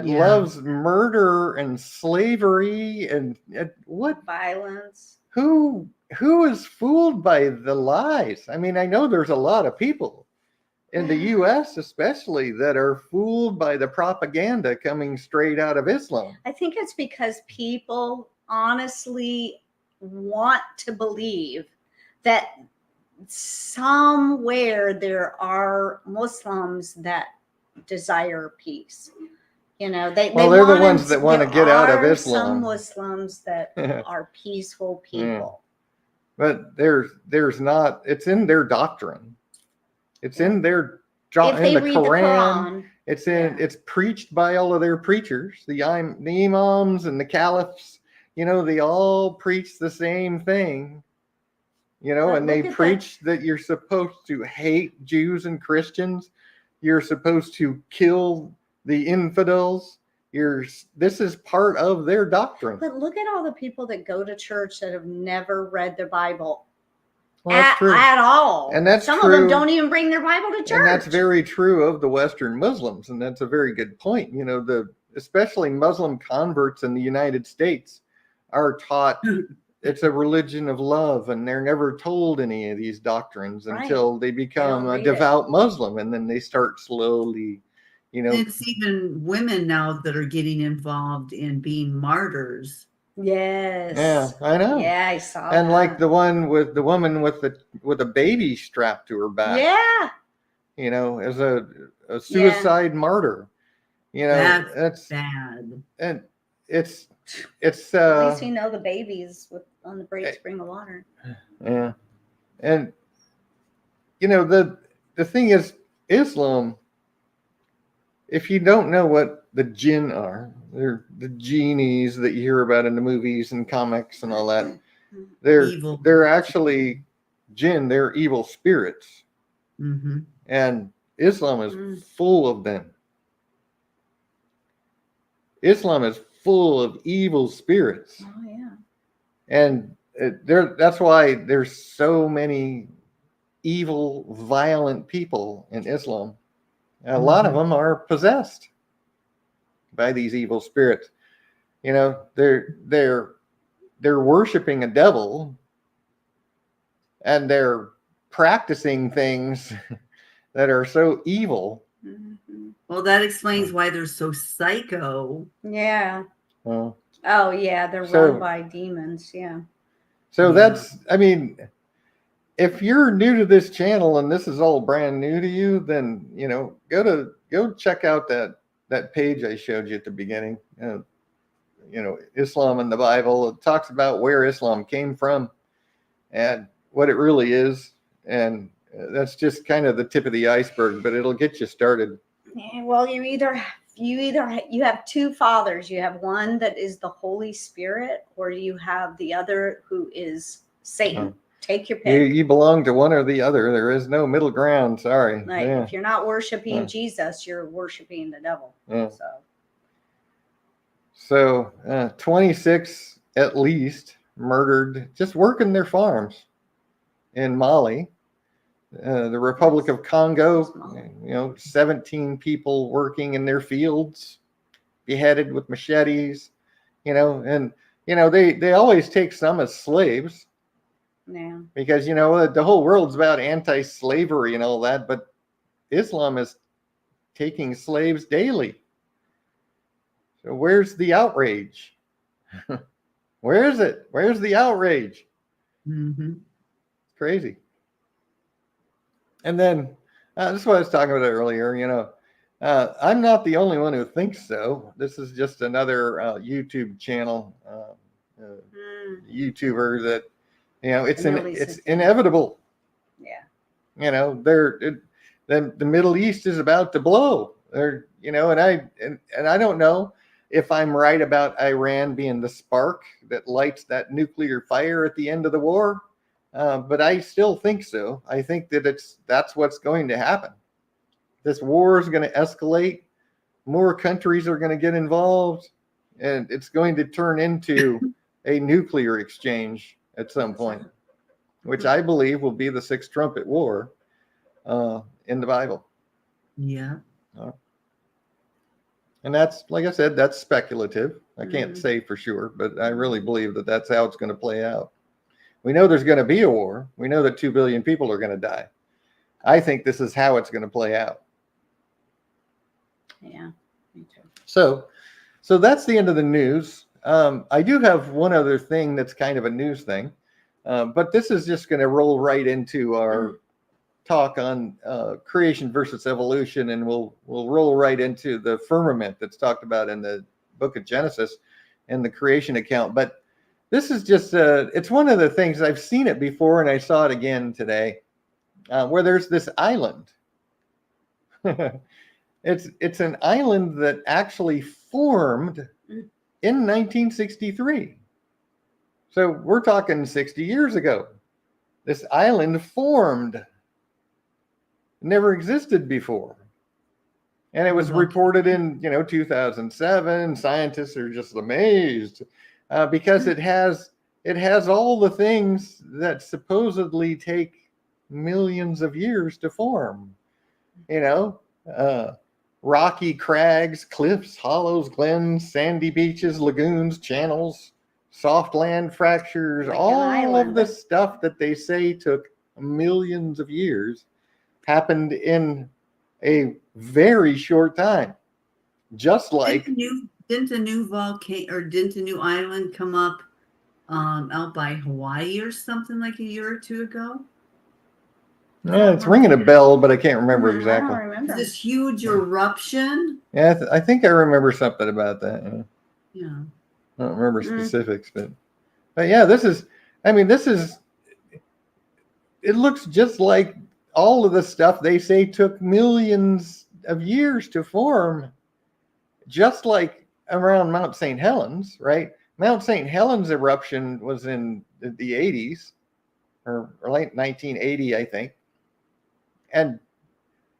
loves murder and slavery and what violence? Who is fooled by the lies? I mean, I know there's a lot of people in the U.S. especially that are fooled by the propaganda coming straight out of Islam. I think it's because people honestly want to believe that somewhere there are Muslims that desire peace. They're the ones that want to get out of Islam. Some Muslims that are peaceful people. But there's not. It's in their doctrine. It's in their in the Quran. It's preached by all of their preachers, the imams and the caliphs. They all preach the same thing. And they preach that you're supposed to hate Jews and Christians. You're supposed to kill the infidels. This is part of their doctrine. But look at all the people that go to church that have never read the Bible at all. And that's some of them don't even bring their Bible to church. And that's very true of the Western Muslims. And that's a very good point. Especially Muslim converts in the United States are taught it's a religion of love, and they're never told any of these doctrines until they become a devout Muslim, and then they start slowly. It's even women now that are getting involved in being martyrs. Yes. Yeah, I know. Yeah, I saw and that. Like the woman with a baby strapped to her back. Yeah. As a suicide martyr. That's bad. And it's at least the babies on the break spring of water. Yeah. And the thing is, Islam, if you don't know what the jinn are, they're the genies that you hear about in the movies and comics and all that. They're actually jinn, they're evil spirits. Mm-hmm. And Islam is Mm. full of them. Islam is full of evil spirits. Oh yeah. And that's why there's so many evil, violent people in Islam. And a lot of them are possessed by these evil spirits. You know, they're worshiping a devil, and they're practicing things that are so evil. Mm-hmm. Well, that explains why they're so psycho. Yeah. Well, Oh yeah, they're So- run by demons. Yeah. so Yeah. that's, I mean, if you're new to this channel and this is all brand new to you, then, you know, go check out that page I showed you at the beginning. You know, Islam and the Bible. It talks about where Islam came from and what it really is. And that's just kind of the tip of the iceberg, but it'll get you started. Yeah, well, you have two fathers. You have one that is the Holy Spirit, or you have the other who is Satan. Take your pick. You belong to one or the other. There is no middle ground. Sorry. Like Yeah. if you're not worshiping Yeah. Jesus, you're worshiping the devil. Yeah. So 26 at least murdered just working their farms in Mali. The Republic of Congo, you know, 17 people working in their fields, beheaded with machetes, you know, and, you know, they always take some as slaves yeah. because, you know, the whole world's about anti-slavery and all that, but Islam is taking slaves daily. So where's the outrage? Where is it? Where's the outrage? Mm-hmm. Crazy. And then this is what I was talking about earlier. You know, I'm not the only one who thinks so. This is just another YouTube channel, YouTuber that, you know, it's inevitable. Yeah. You know, the Middle East is about to blow. They're, you know, and I don't know if I'm right about Iran being the spark that lights that nuclear fire at the end of the war. But I still think so. I think that that's what's going to happen. This war is going to escalate. More countries are going to get involved, and it's going to turn into a nuclear exchange at some point, which I believe will be the Sixth Trumpet War in the Bible. Yeah. And that's, like I said, that's speculative. I can't say for sure, but I really believe that that's how it's going to play out. We know there's going to be a war. We know that 2 billion people are going to die. I think this is how it's going to play out. Yeah, me too. So that's the end of the news. I do have one other thing that's kind of a news thing, but this is just going to roll right into our talk on creation versus evolution, and we'll roll right into the firmament that's talked about in the book of Genesis and the creation account. But this is just it's one of the things I've seen it before, and I saw it again today, where there's this island. It's an island that actually formed in 1963. So we're talking 60 years ago. This island formed. Never existed before. And it was reported in, 2007. Scientists are just amazed because it has all the things that supposedly take millions of years to form. Rocky crags, cliffs, hollows, glens, sandy beaches, lagoons, channels, soft land fractures, Like all of the stuff that they say took millions of years happened in a very short time. Just like didn't a new volcano or didn't a new island come up out by Hawaii or something like a year or two ago? Yeah, it's ringing a bell, but I can't remember exactly. I don't remember. This huge eruption. Yeah, I think I remember something about that. Yeah. I don't remember specifics, but yeah, this is. It looks just like all of the stuff they say took millions of years to form, just like around Mount St. Helens, right? Mount St. Helens eruption was in the 80s or late 1980, I think. And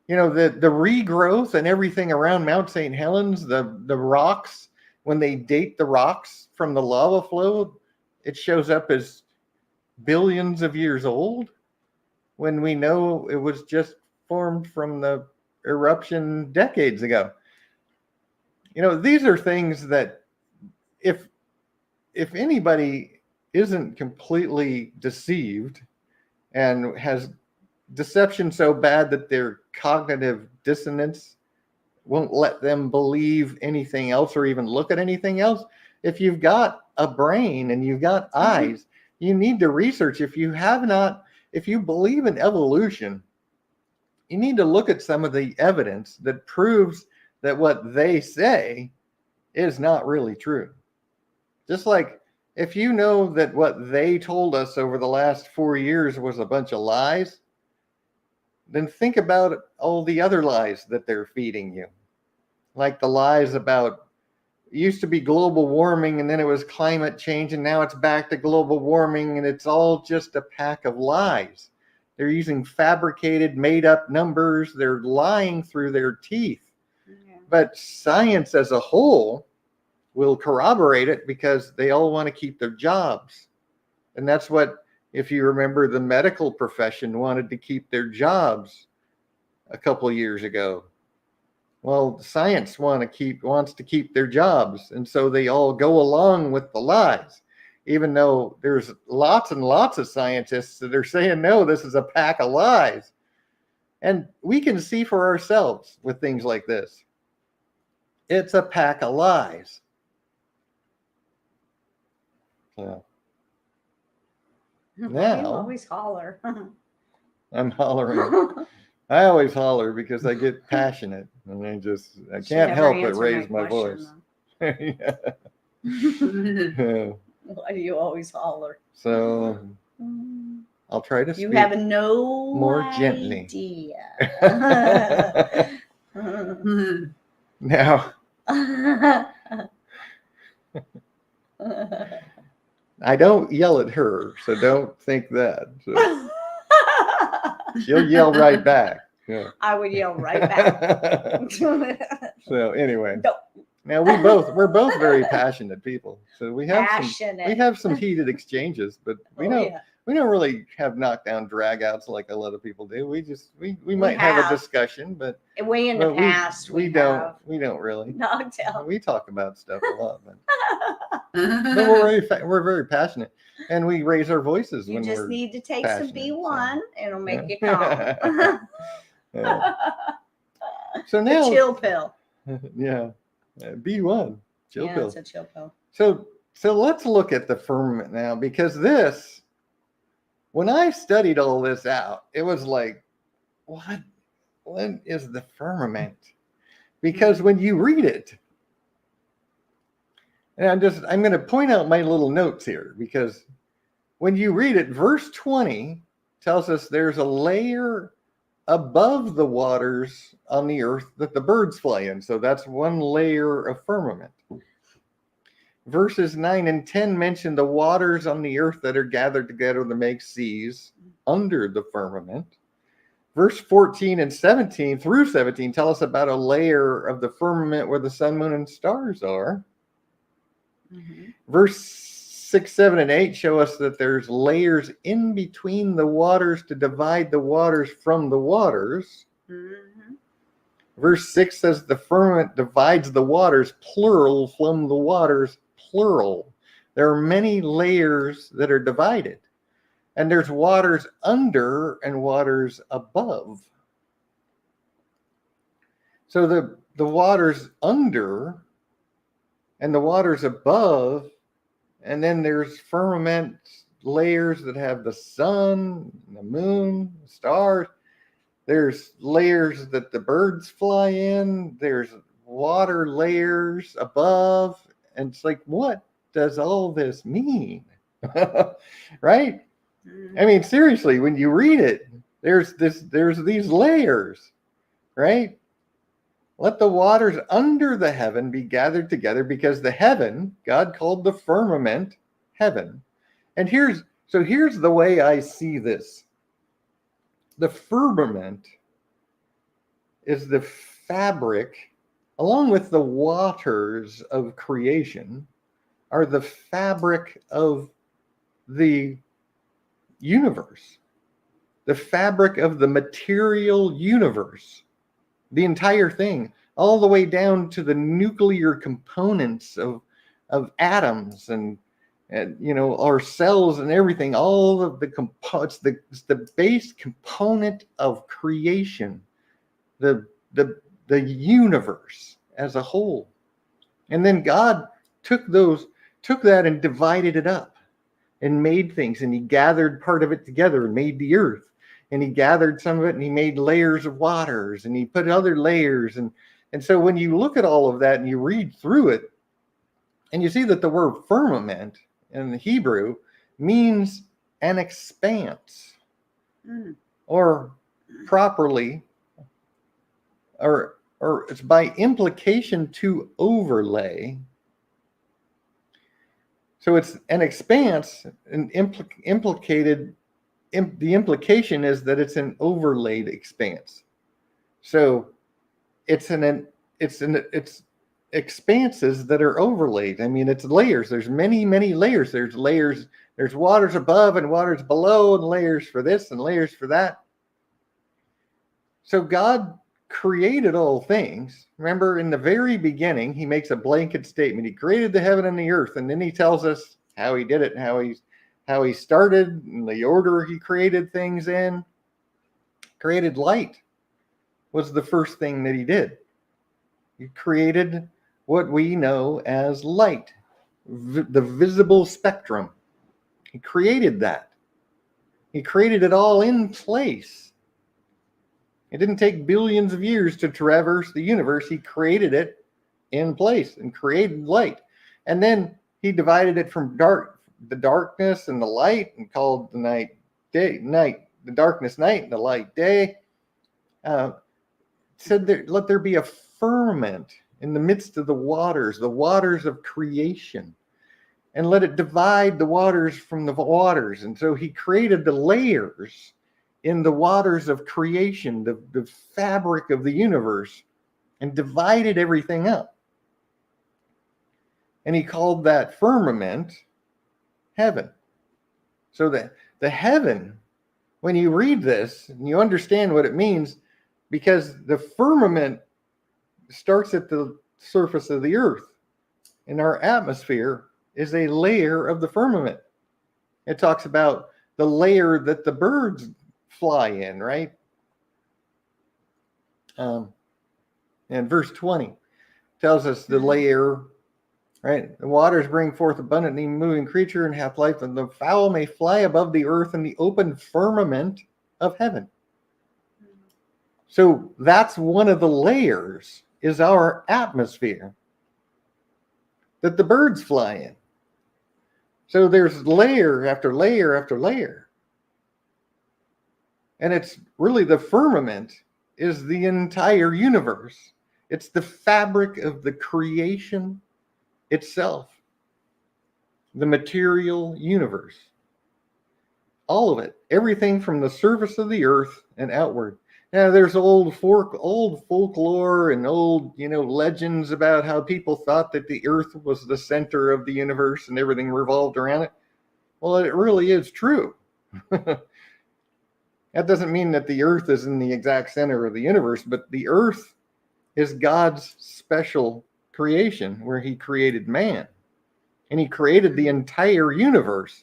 the regrowth and everything around Mount St. Helens, the rocks, when they date the rocks from the lava flow, it shows up as billions of years old, when we know it was just formed from the eruption decades ago. These are things that if anybody isn't completely deceived and has deception so bad that their cognitive dissonance won't let them believe anything else or even look at anything else, if you've got a brain and you've got eyes, you need to research. If you believe in evolution, you need to look at some of the evidence that proves that what they say is not really true. Just like if you know that what they told us over the last 4 years was a bunch of lies, then think about all the other lies that they're feeding you. Like the lies about, it used to be global warming and then it was climate change and now it's back to global warming, and it's all just a pack of lies. They're using fabricated, made up numbers. They're lying through their teeth. Yeah. But science as a whole will corroborate it because they all want to keep their jobs. And that's what, if you remember, the medical profession wanted to keep their jobs a couple of years ago. Well, science wants to keep their jobs. And so they all go along with the lies, even though there's lots and lots of scientists that are saying, no, this is a pack of lies. And we can see for ourselves with things like this. It's a pack of lies. Yeah. Now, you always holler. I'm hollering. I always holler because I get passionate, and I can't help but raise my voice. Yeah. Why do you always holler? So I'll try to speak. You have no more idea. Gently. Now, I don't yell at her, so don't think that. So. She'll yell right back. Yeah. I would yell right back. So anyway, now we're both very passionate people. So we have some heated exchanges, but we don't really have knockdown dragouts like a lot of people do. We might have a discussion, but way in the past we don't really knocked down. We talk about stuff a lot, but we're very passionate. And we raise our voices when we're You just need to take some B1. So. It'll make you calm. So now, the chill pill. Yeah. B1. Chill pill. It's a chill pill. So let's look at the firmament now, because when I studied all this out, it was like, what is the firmament? Because when you read it, and I'm going to point out my little notes here, because when you read it, verse 20 tells us there's a layer above the waters on the earth that the birds fly in. So that's one layer of firmament. Verses 9 and 10 mention the waters on the earth that are gathered together to make seas under the firmament. Verse 14 and 17 through 17 tell us about a layer of the firmament where the sun, moon, and stars are. Mm-hmm. Verse 6, 7, and 8 show us that there's layers in between the waters to divide the waters from the waters. Mm-hmm. Verse 6 says the firmament divides the waters, plural, from the waters, plural. There are many layers that are divided. And there's waters under and waters above. So the waters under and the waters above, and then there's firmament layers that have the sun, the moon, the stars. There's layers that the birds fly in. There's water layers above. And it's like, what does all this mean? Right? I mean, seriously, when you read it, there's these layers, right? Let the waters under the heaven be gathered together, because the heaven, God called the firmament heaven. And here's the way I see this. The firmament is the fabric, along with the waters of creation, are the fabric of the universe, the fabric of the material universe, the entire thing, all the way down to the nuclear components of atoms and our cells and everything. All of the components, the base component of creation, the universe as a whole. And then God took that and divided it up and made things, and he gathered part of it together and made the earth, and he gathered some of it and he made layers of waters, and he put other layers, and so when you look at all of that and you read through it, and you see that the word firmament in the Hebrew means an expanse, or properly, or it's by implication to overlay. So it's an expanse, and the implication is that it's an overlaid expanse. So it's expanses that are overlaid. I mean, it's layers. There's many, many layers. There's waters above and waters below, and layers for this and layers for that. So God created all things. Remember, in the very beginning, he makes a blanket statement. He created the heaven and the earth, and then he tells us how he did it and how he started and the order he created things in. Created light was the first thing that he did. He created what we know as light, the visible spectrum. He created that. He created it all in place. It didn't take billions of years to traverse the universe. He created it in place and created light. And then he divided it from the darkness and the light, and called the the darkness night and the light day. Said let there be a firmament in the midst of the waters of creation, and let it divide the waters from the waters. And so he created the layers in the waters of creation, the fabric of the universe, and divided everything up. And he called that firmament heaven. So the heaven, when you read this, and you understand what it means, because the firmament starts at the surface of the earth, and our atmosphere is a layer of the firmament. It talks about the layer that the birds fly in, right? And verse 20 tells us the layer, right? The waters bring forth abundantly moving creature and hath life, and the fowl may fly above the earth in the open firmament of heaven. So that's one of the layers, is our atmosphere that the birds fly in. So there's layer after layer after layer. And it's really, the firmament is the entire universe. It's the fabric of the creation itself, the material universe. All of it, everything from the surface of the earth and outward. Now, there's old folklore and old, legends about how people thought that the earth was the center of the universe and everything revolved around it. Well, it really is true. That doesn't mean that the earth is in the exact center of the universe, but the earth is God's special creation where he created man. And he created the entire universe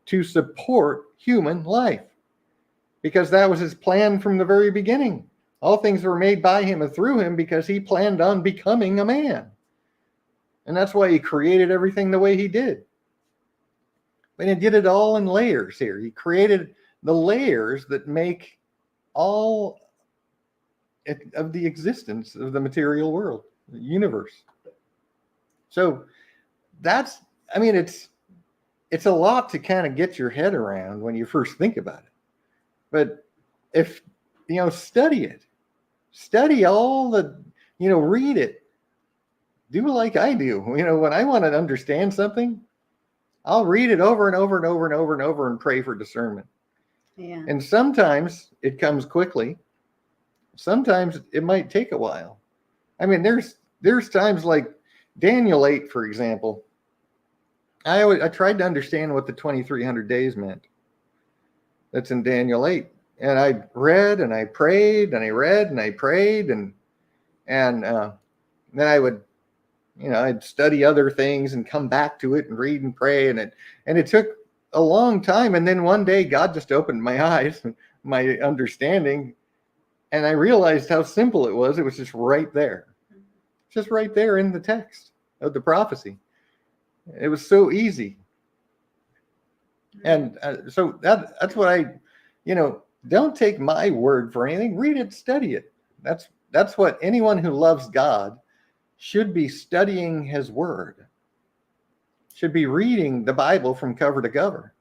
to support human life, because that was his plan from the very beginning. All things were made by him and through him because he planned on becoming a man. And that's why he created everything the way he did. But he did it all in layers here. He created the layers that make all of the existence of the material world, the universe. So it's a lot to kind of get your head around when you first think about it. But if, study all the, read it, do like I do. When I want to understand something, I'll read it over and over and over and over and over and pray for discernment. Yeah. And sometimes it comes quickly, sometimes it might take a while. I mean, there's times like Daniel 8, for example. I tried to understand what the 2300 days meant. That's in Daniel 8. And I read and I prayed and I read and I prayed and then I would, I'd study other things and come back to it and read and pray, and it took a long time. And then one day God just opened my eyes, my understanding, and I realized how simple it was. It was just right there, just right there in the text of the prophecy. It was so easy. And so that's what don't take my word for anything. Read it, study it. That's what anyone who loves God should be studying his word, should be reading the Bible from cover to cover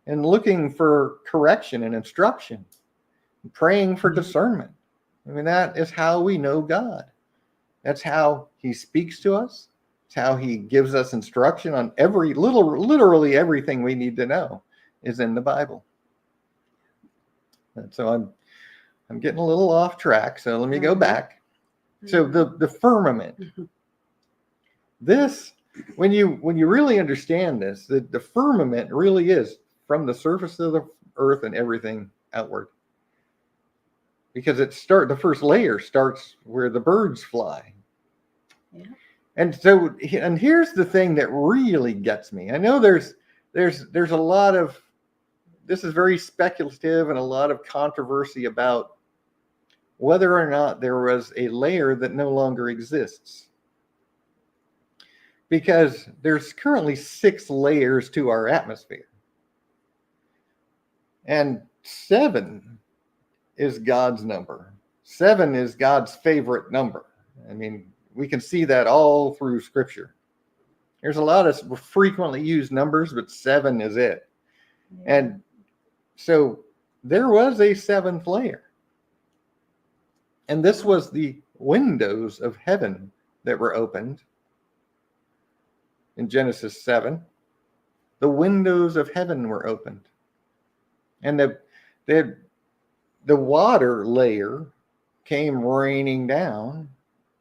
and looking for correction and instruction, praying for discernment. I mean, that is how we know God. That's how he speaks to us. It's how he gives us instruction on literally everything we need to know is in the Bible. And so I'm getting a little off track. So let me go back. So the firmament, this, when you really understand this, the firmament really is from the surface of the earth and everything outward. Because the first layer starts where the birds fly. Yeah. And here's the thing that really gets me. I know there's a lot of, this is very speculative and a lot of controversy about whether or not there was a layer that no longer exists. Because there's currently 6 layers to our atmosphere. And 7 is God's number. 7 is God's favorite number. I mean, we can see that all through Scripture. There's a lot of frequently used numbers, but 7 is it. Yeah. And so there was a 7th layer. And this was the windows of heaven that were opened in Genesis 7. The windows of heaven were opened. And the water layer came raining down,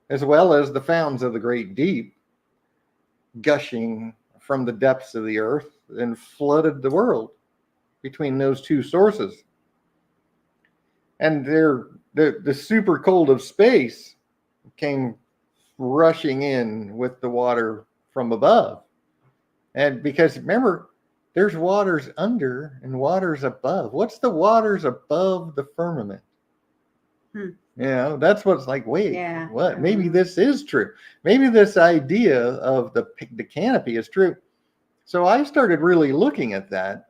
as well as the fountains of the great deep gushing from the depths of the earth and flooded the world between those two sources. And the super cold of space came rushing in with the water from above. And because remember, there's waters under and waters above. What's the waters above the firmament? That's what's like, wait, what? Maybe this is true. Maybe this idea of the canopy is true. So I started really looking at that.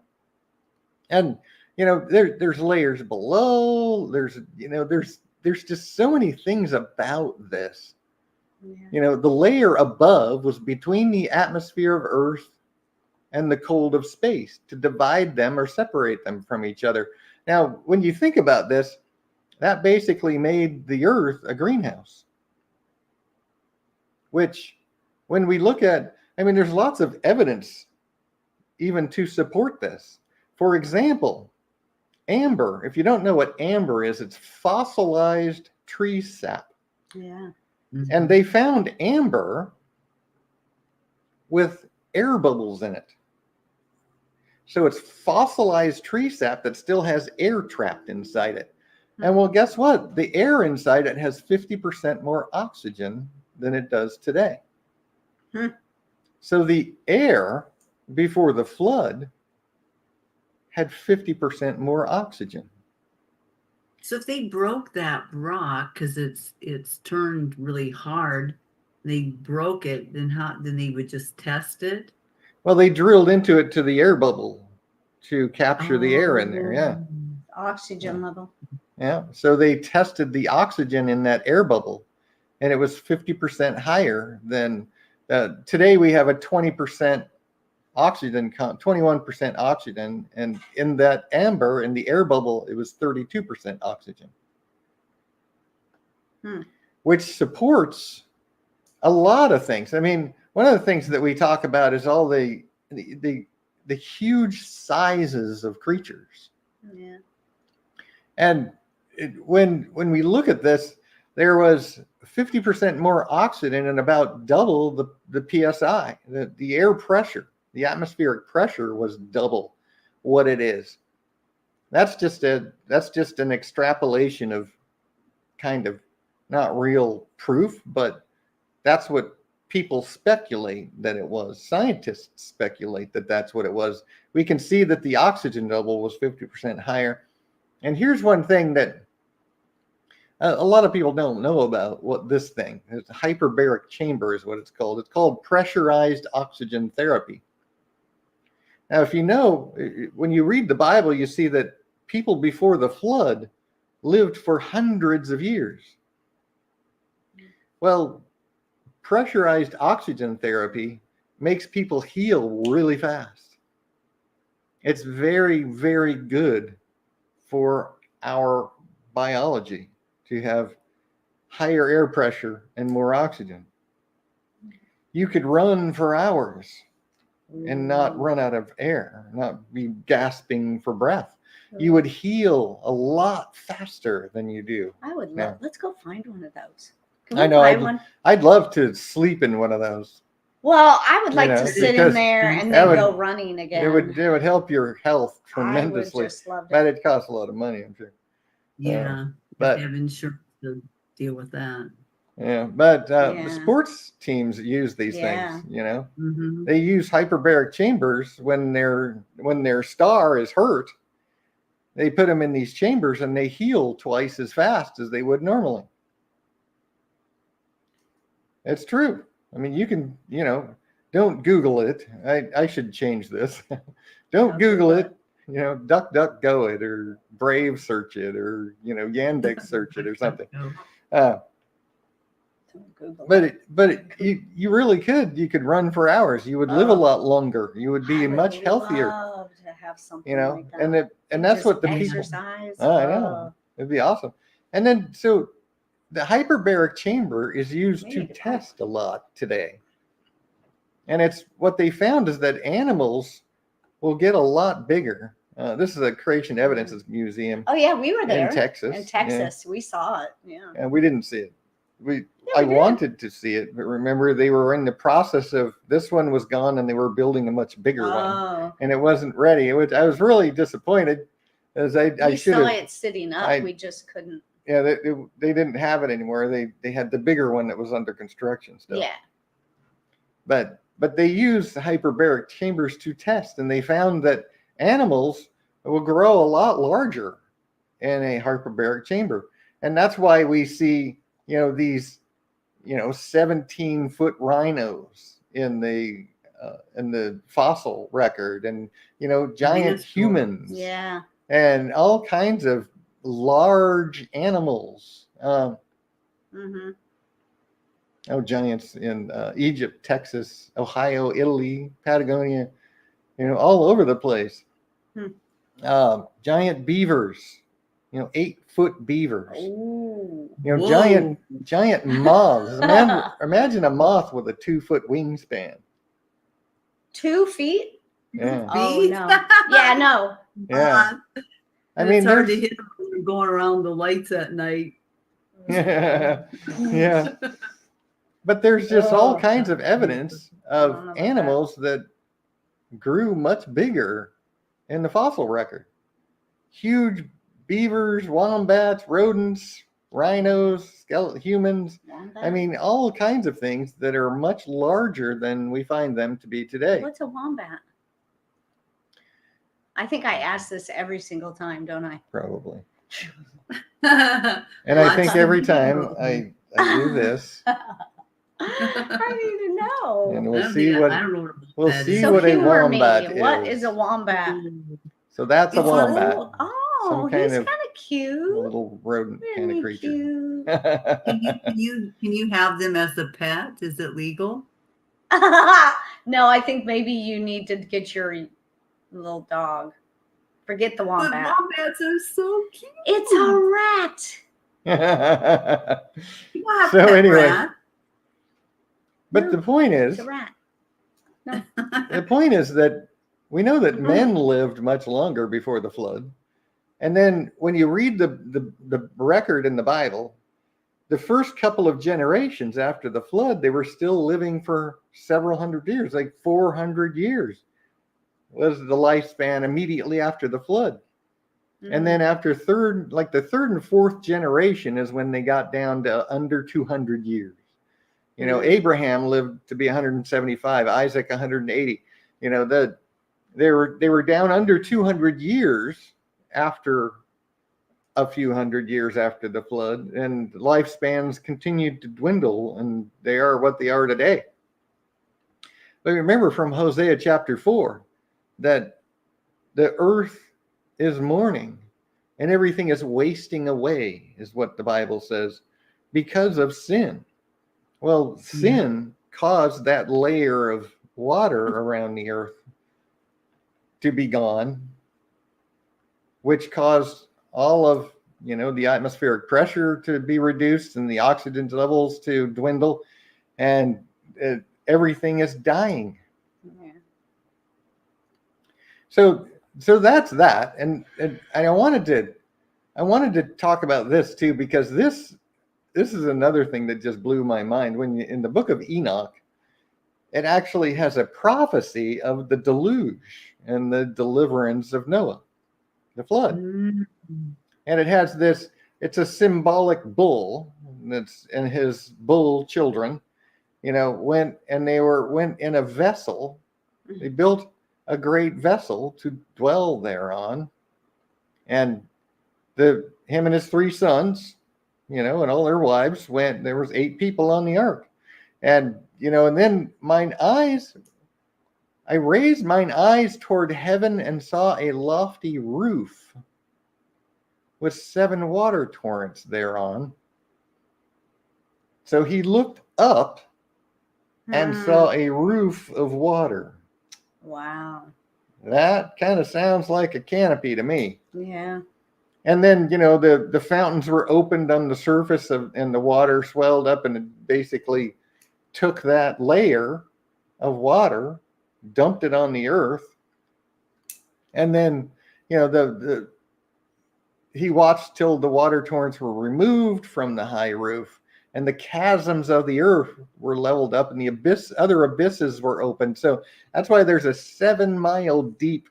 And there's layers below. There's just so many things about this. Yeah. The layer above was between the atmosphere of Earth and the cold of space to divide them or separate them from each other. Now, when you think about this, that basically made the Earth a greenhouse. Which, when we look at, there's lots of evidence even to support this. For example, amber. If you don't know what amber is, it's fossilized tree sap. Yeah. Mm-hmm. And they found amber with air bubbles in it. So it's fossilized tree sap that still has air trapped inside it. Mm-hmm. And well, guess what? The air inside it has 50% more oxygen than it does today. Hmm. So the air before the flood had 50% more oxygen. So if they broke that rock because it's turned really hard, they broke it, then they would just test it? Well, they drilled into it to the air bubble to capture the air in there. Yeah. Oxygen level. Yeah. So they tested the oxygen in that air bubble, and it was 50% higher than today. We have a 20% oxygen, 21% oxygen, and in that amber, in the air bubble, it was 32% oxygen, which supports a lot of things. One of the things that we talk about is all the huge sizes of creatures. Yeah. And when we look at this, there was 50% more oxygen and about double the psi. The air pressure, the atmospheric pressure was double what it is. That's just an extrapolation of kind of not real proof, but that's what people speculate that it was. Scientists speculate that that's what it was. We can see that the oxygen level was 50% higher. And here's one thing that a lot of people don't know about what this thing is. Hyperbaric chamber is what it's called. It's called pressurized oxygen therapy. Now, if you know, when you read the Bible, you see that people before the flood lived for hundreds of years. Well, pressurized oxygen therapy makes people heal really fast. It's very, very good for our biology to have higher air pressure and more oxygen. You could run for hours and not run out of air, not be gasping for breath. You would heal a lot faster than you do. I would love. now. Let's go find one of those. Can I we know. buy one? I'd love to sleep in one of those. Well, I would like know, to sit in because there and that then would- go running again. It would help your health tremendously. I would just love But it. it costs a lot of money, I'm sure. Yeah, but they have insurance to deal with that. yeah, but Yeah. sports teams use these Yeah. things. You know, Hmm. they use hyperbaric chambers when their star is hurt. They put them in these chambers and they heal twice as fast as they would normally. It's true. I mean, you can, don't Google it. I should change this. Don't I'll Google Google it. DuckDuckGo it or Brave search it or, Yandex search it or something. Don't Google it. You really could. You could run for hours. You would live a lot longer. You would be I would much healthier. Love to have something like that. And that's Just what the people. exercise. Oh, I know. It'd be awesome. And then so the hyperbaric chamber is used We to need to test a lot today. And it's what they found is that animals will get a lot bigger. This is a Creation Evidences Museum Oh yeah, we were there in Texas. In Texas, we saw it. Yeah. And we didn't see it. Yeah, I we did. wanted to see it, but remember they were in the process of this one was gone and they were building a much bigger one, Oh, and it wasn't ready. I was really disappointed, as I we should saw have. it sitting up. I- We just couldn't. Yeah, they didn't have it anymore. They had the bigger one that was under construction still. Yeah. But they used hyperbaric chambers to test, and they found that animals will grow a lot larger in a hyperbaric chamber, and that's why we see these 17-foot rhinos in the fossil record, and giant That's cool. humans, Yeah. and all kinds of large animals. Mm-hmm. Giants in Egypt, Texas, Ohio, Italy, Patagonia, all over the place. Giant beavers, 8-foot beavers. Ooh. Whoa. Giant moths. Imagine a moth with a 2-foot wingspan. 2 feet? Yeah. Oh Feet? no. Yeah, no. Yeah. I mean, it's hard to there's- hit them when you're going around the lights at night. Yeah. But there's just all Oh. kinds of evidence I don't know of about animals that grew much bigger in the fossil record. Huge beavers, wombats, rodents, rhinos, skeleton humans. Wombat? I mean, all kinds of things that are much larger than we find them to be today. What's a wombat? I think I ask this every single time, don't I? Probably. And And I think every time I do this, I need to know. and we'll see what we'll see So what a humor me. wombat What is. is a wombat? So that's a It's a wombat, Oh, Some kind he's of kind of a cute. little rodent kind Really of creature. cute. Can you have them as a pet? Is it legal? No, I think maybe you need to get your little dog. Forget the The wombat. wombats are so cute. It's a rat. You don't have So pet anyway, rat. But the point is, It's a rat. the point is that we know that men lived much longer before the flood, And then when you read the record in the Bible, the first couple of generations after the flood, they were still living for several hundred years, like 400 years was the lifespan immediately after the flood. And then after the third and fourth generation is when they got down to under 200 years. You know, Abraham lived to be 175, Isaac 180. You know, they were down under 200 years after a few hundred years after the flood, and lifespans continued to dwindle, and they are what they are today. But remember from Hosea chapter 4 that the earth is mourning and everything is wasting away, is what the Bible says, because of sin. Well, sin caused that layer of water around the earth to be gone, which caused all of, you know, the atmospheric pressure to be reduced and the oxygen levels to dwindle, and everything is dying. Yeah. So that's that, and I wanted to talk about this too, because this is another thing that just blew my mind. When in the book of Enoch, it actually has a prophecy of the deluge and the deliverance of Noah, the flood. And it has this, it's a symbolic bull that's, and his bull children, you know, went in a vessel. They built a great vessel to dwell thereon. And him and his 3 sons, you know, and all their wives went. There was 8 people on the ark. And, you know, and then I raised mine eyes toward heaven and saw a lofty roof with 7 water torrents thereon. So he looked up and saw a roof of water. Wow. That kind of sounds like a canopy to me. Yeah. And then, you know, the fountains were opened on the surface and the water swelled up, and it basically took that layer of water, dumped it on the earth. And then, you know, he watched till the water torrents were removed from the high roof, and the chasms of the earth were leveled up, and other abysses were opened. So that's why there's a 7-mile deep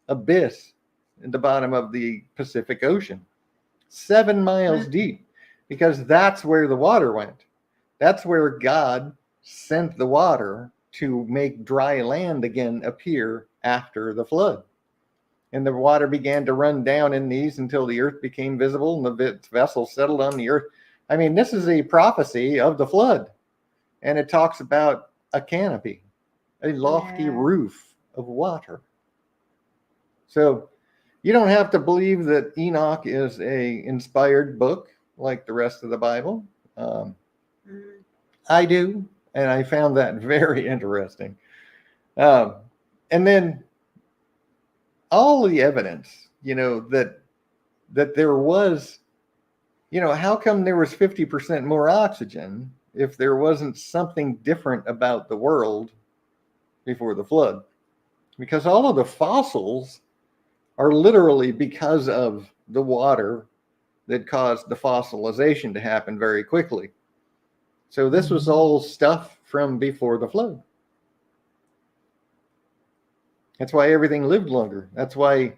abyss in the bottom of the Pacific Ocean. 7 miles deep, because that's where the water went. That's where God sent the water to make dry land again appear after the flood. And the water began to run down in these until the earth became visible and the vessel settled on the earth. I mean, this is a prophecy of the flood. And it talks about a canopy, a lofty roof of water. So you don't have to believe that Enoch is a inspired book like the rest of the Bible. I do, and I found that very interesting. And then all the evidence, you know, that there was, you know, how come there was 50% more oxygen if there wasn't something different about the world before the flood? Because all of the fossils are literally because of the water that caused the fossilization to happen very quickly. So this was all stuff from before the flood. That's why everything lived longer. That's why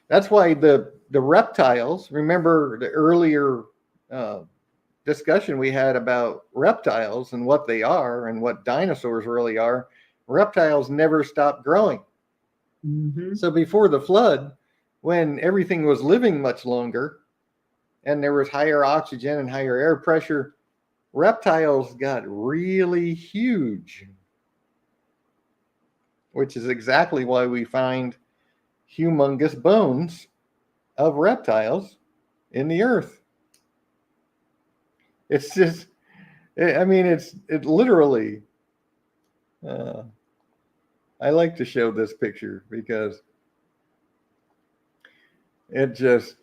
the reptiles, remember the earlier discussion we had about reptiles and what they are and what dinosaurs really are. Reptiles never stopped growing. So before the flood, when everything was living much longer and there was higher oxygen and higher air pressure, reptiles got really huge, which is exactly why we find humongous bones of reptiles in the earth. It's just, I mean, it literally, I like to show this picture because it just,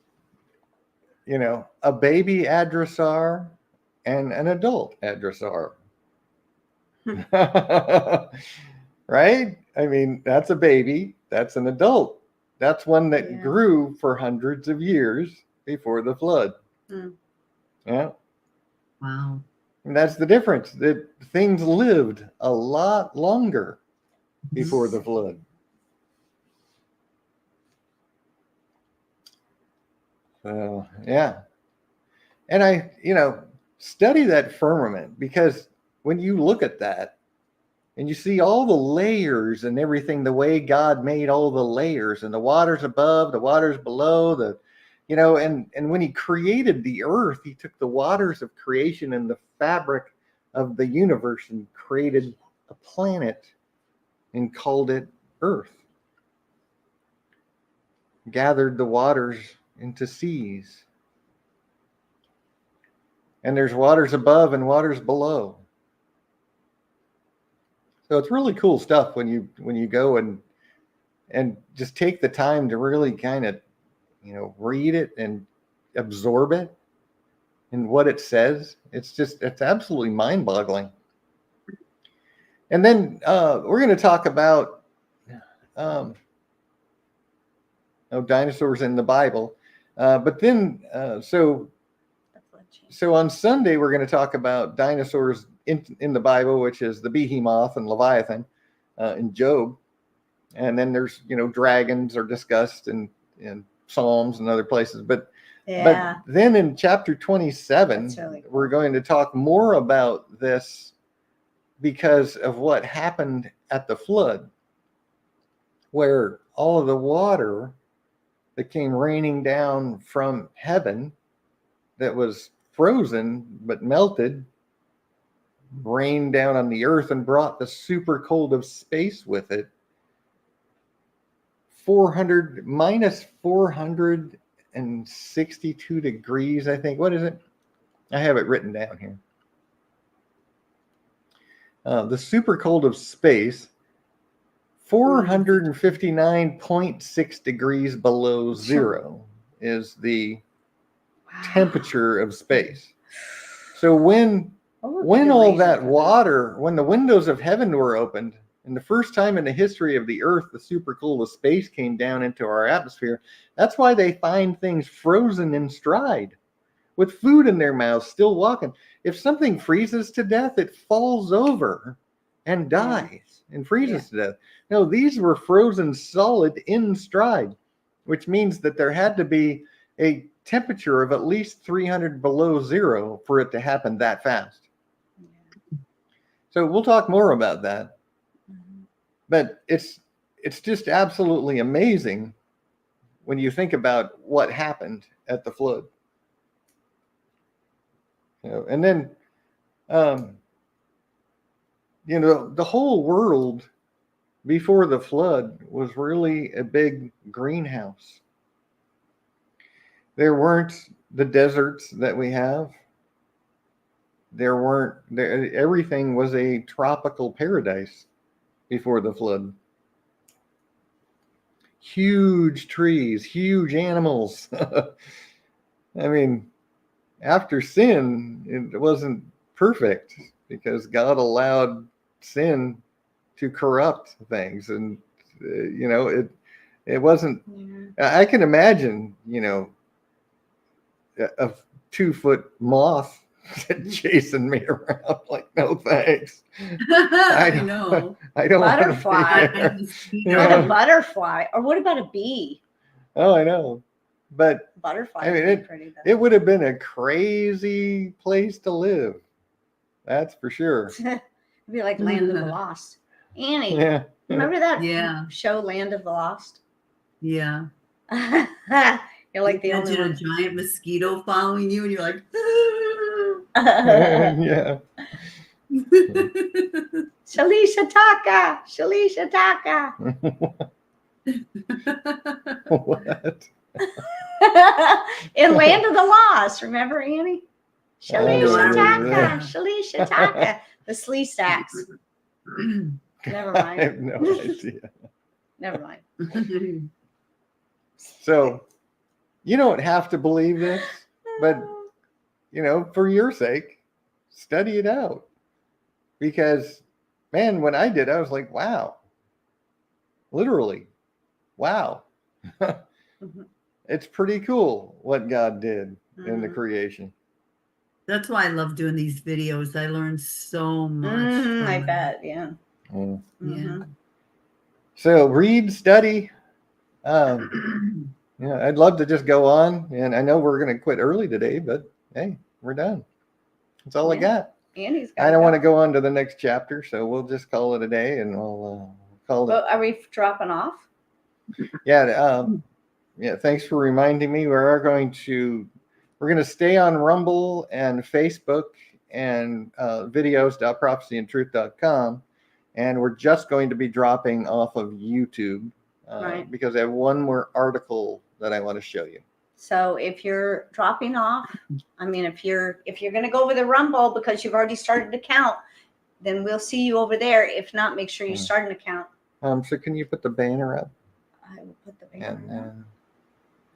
you know, a baby adressar and an adult adressar. Right? I mean, that's a baby, that's an adult. that's one that Yeah. grew for hundreds of years before the flood. Mm. Yeah. Wow. And that's the difference, that things lived a lot longer before the flood. So, yeah. And I, study that firmament, because when you look at that and you see all the layers and everything, the way God made all the layers, and the waters above, the waters below, and when he created the earth, he took the waters of creation and the fabric of the universe and created a planet and called it Earth. Gathered the waters into seas. And there's waters above and waters below. So it's really cool stuff when you go and just take the time to really kind of, read it and absorb it and what it says. It's absolutely mind-boggling. And then we're going to talk about dinosaurs in the Bible. But then, so on Sunday, we're going to talk about dinosaurs in the Bible, which is the behemoth and Leviathan in Job. And then there's, dragons are discussed in Psalms and other places. But then in chapter 27, really cool. We're going to talk more about this because of what happened at the flood, where all of the water that came raining down from heaven that was frozen but melted rained down on the earth and brought the super cold of space with it. Minus 462 degrees, I think. What is it? I have it written down here. The super cold of space, 459.6 degrees below zero is the temperature of space. So when all that water, when the windows of heaven were opened, and the first time in the history of the earth, the super cold of space came down into our atmosphere, that's why they find things frozen in stride with food in their mouths, still walking. If something freezes to death, it falls over and dies and freezes to death. No, these were frozen solid in stride, which means that there had to be a temperature of at least 300 below zero for it to happen that fast. So we'll talk more about that. But it's just absolutely amazing when you think about what happened at the flood. And then, the whole world before the flood was really a big greenhouse. There weren't the deserts that we have. Everything was a tropical paradise before the flood. Huge trees, huge animals. I mean, after sin, it wasn't perfect because God allowed sin to corrupt things. And, it wasn't, I can imagine, a 2-foot moth chasing me around like, no thanks. I know. I don't butterfly. What a butterfly. Or what about a bee? Oh, I know. But butterfly. I mean, it would have been a crazy place to live. That's for sure. It'd be like Land of the Lost. Annie, remember that show, Land of the Lost? Yeah. You're like the only one. A giant mosquito following you, and you're like, yeah. Shalisha Taka. What? In Land of the Lost, remember, Annie? Shalisha Taka. The slee stacks. Never mind. I have no idea. Never mind. So, you don't have to believe this, but, for your sake, study it out. Because, man, when I did, I was like, wow. Literally, wow. Mhm. It's pretty cool what God did in the Mhm. creation. That's why I love doing these videos. I learn so much Mhm, I from them. bet. Yeah. Mm. Yeah. Mhm. So read, study. Yeah, I'd love to just go on, and I know we're going to quit early today, but hey, we're done. That's all I Yeah. got. Andy's got I to don't want go. to go on to the next chapter, so we'll just call it a day, and we'll call it. Well, are we dropping off? Yeah, yeah. Thanks for reminding me. We're going to stay on Rumble and Facebook and videos.prophecyandtruth.com, and we're just going to be dropping off of YouTube Right. because I have one more article that I want to show you. So if you're dropping off, I mean, if you're going to go over the Rumble because you've already started to count, then we'll see you over there. If not, make sure you start an account. So can you put the banner up? I will put the banner And up.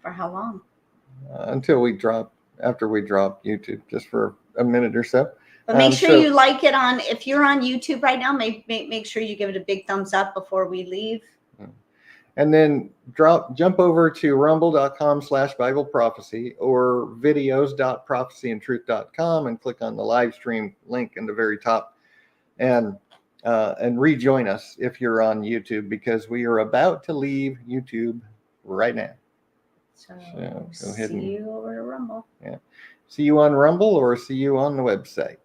For how long? after we drop YouTube, just for a minute or so. But make sure you like it on. If you're on YouTube right now, make sure you give it a big thumbs up before we leave. And then jump over to rumble.com/Bible prophecy or videos.prophecyandtruth.com and click on the live stream link in the very top and rejoin us if you're on YouTube, because we are about to leave YouTube right now. So go ahead see and you over to Rumble. yeah, see you on Rumble or see you on the website.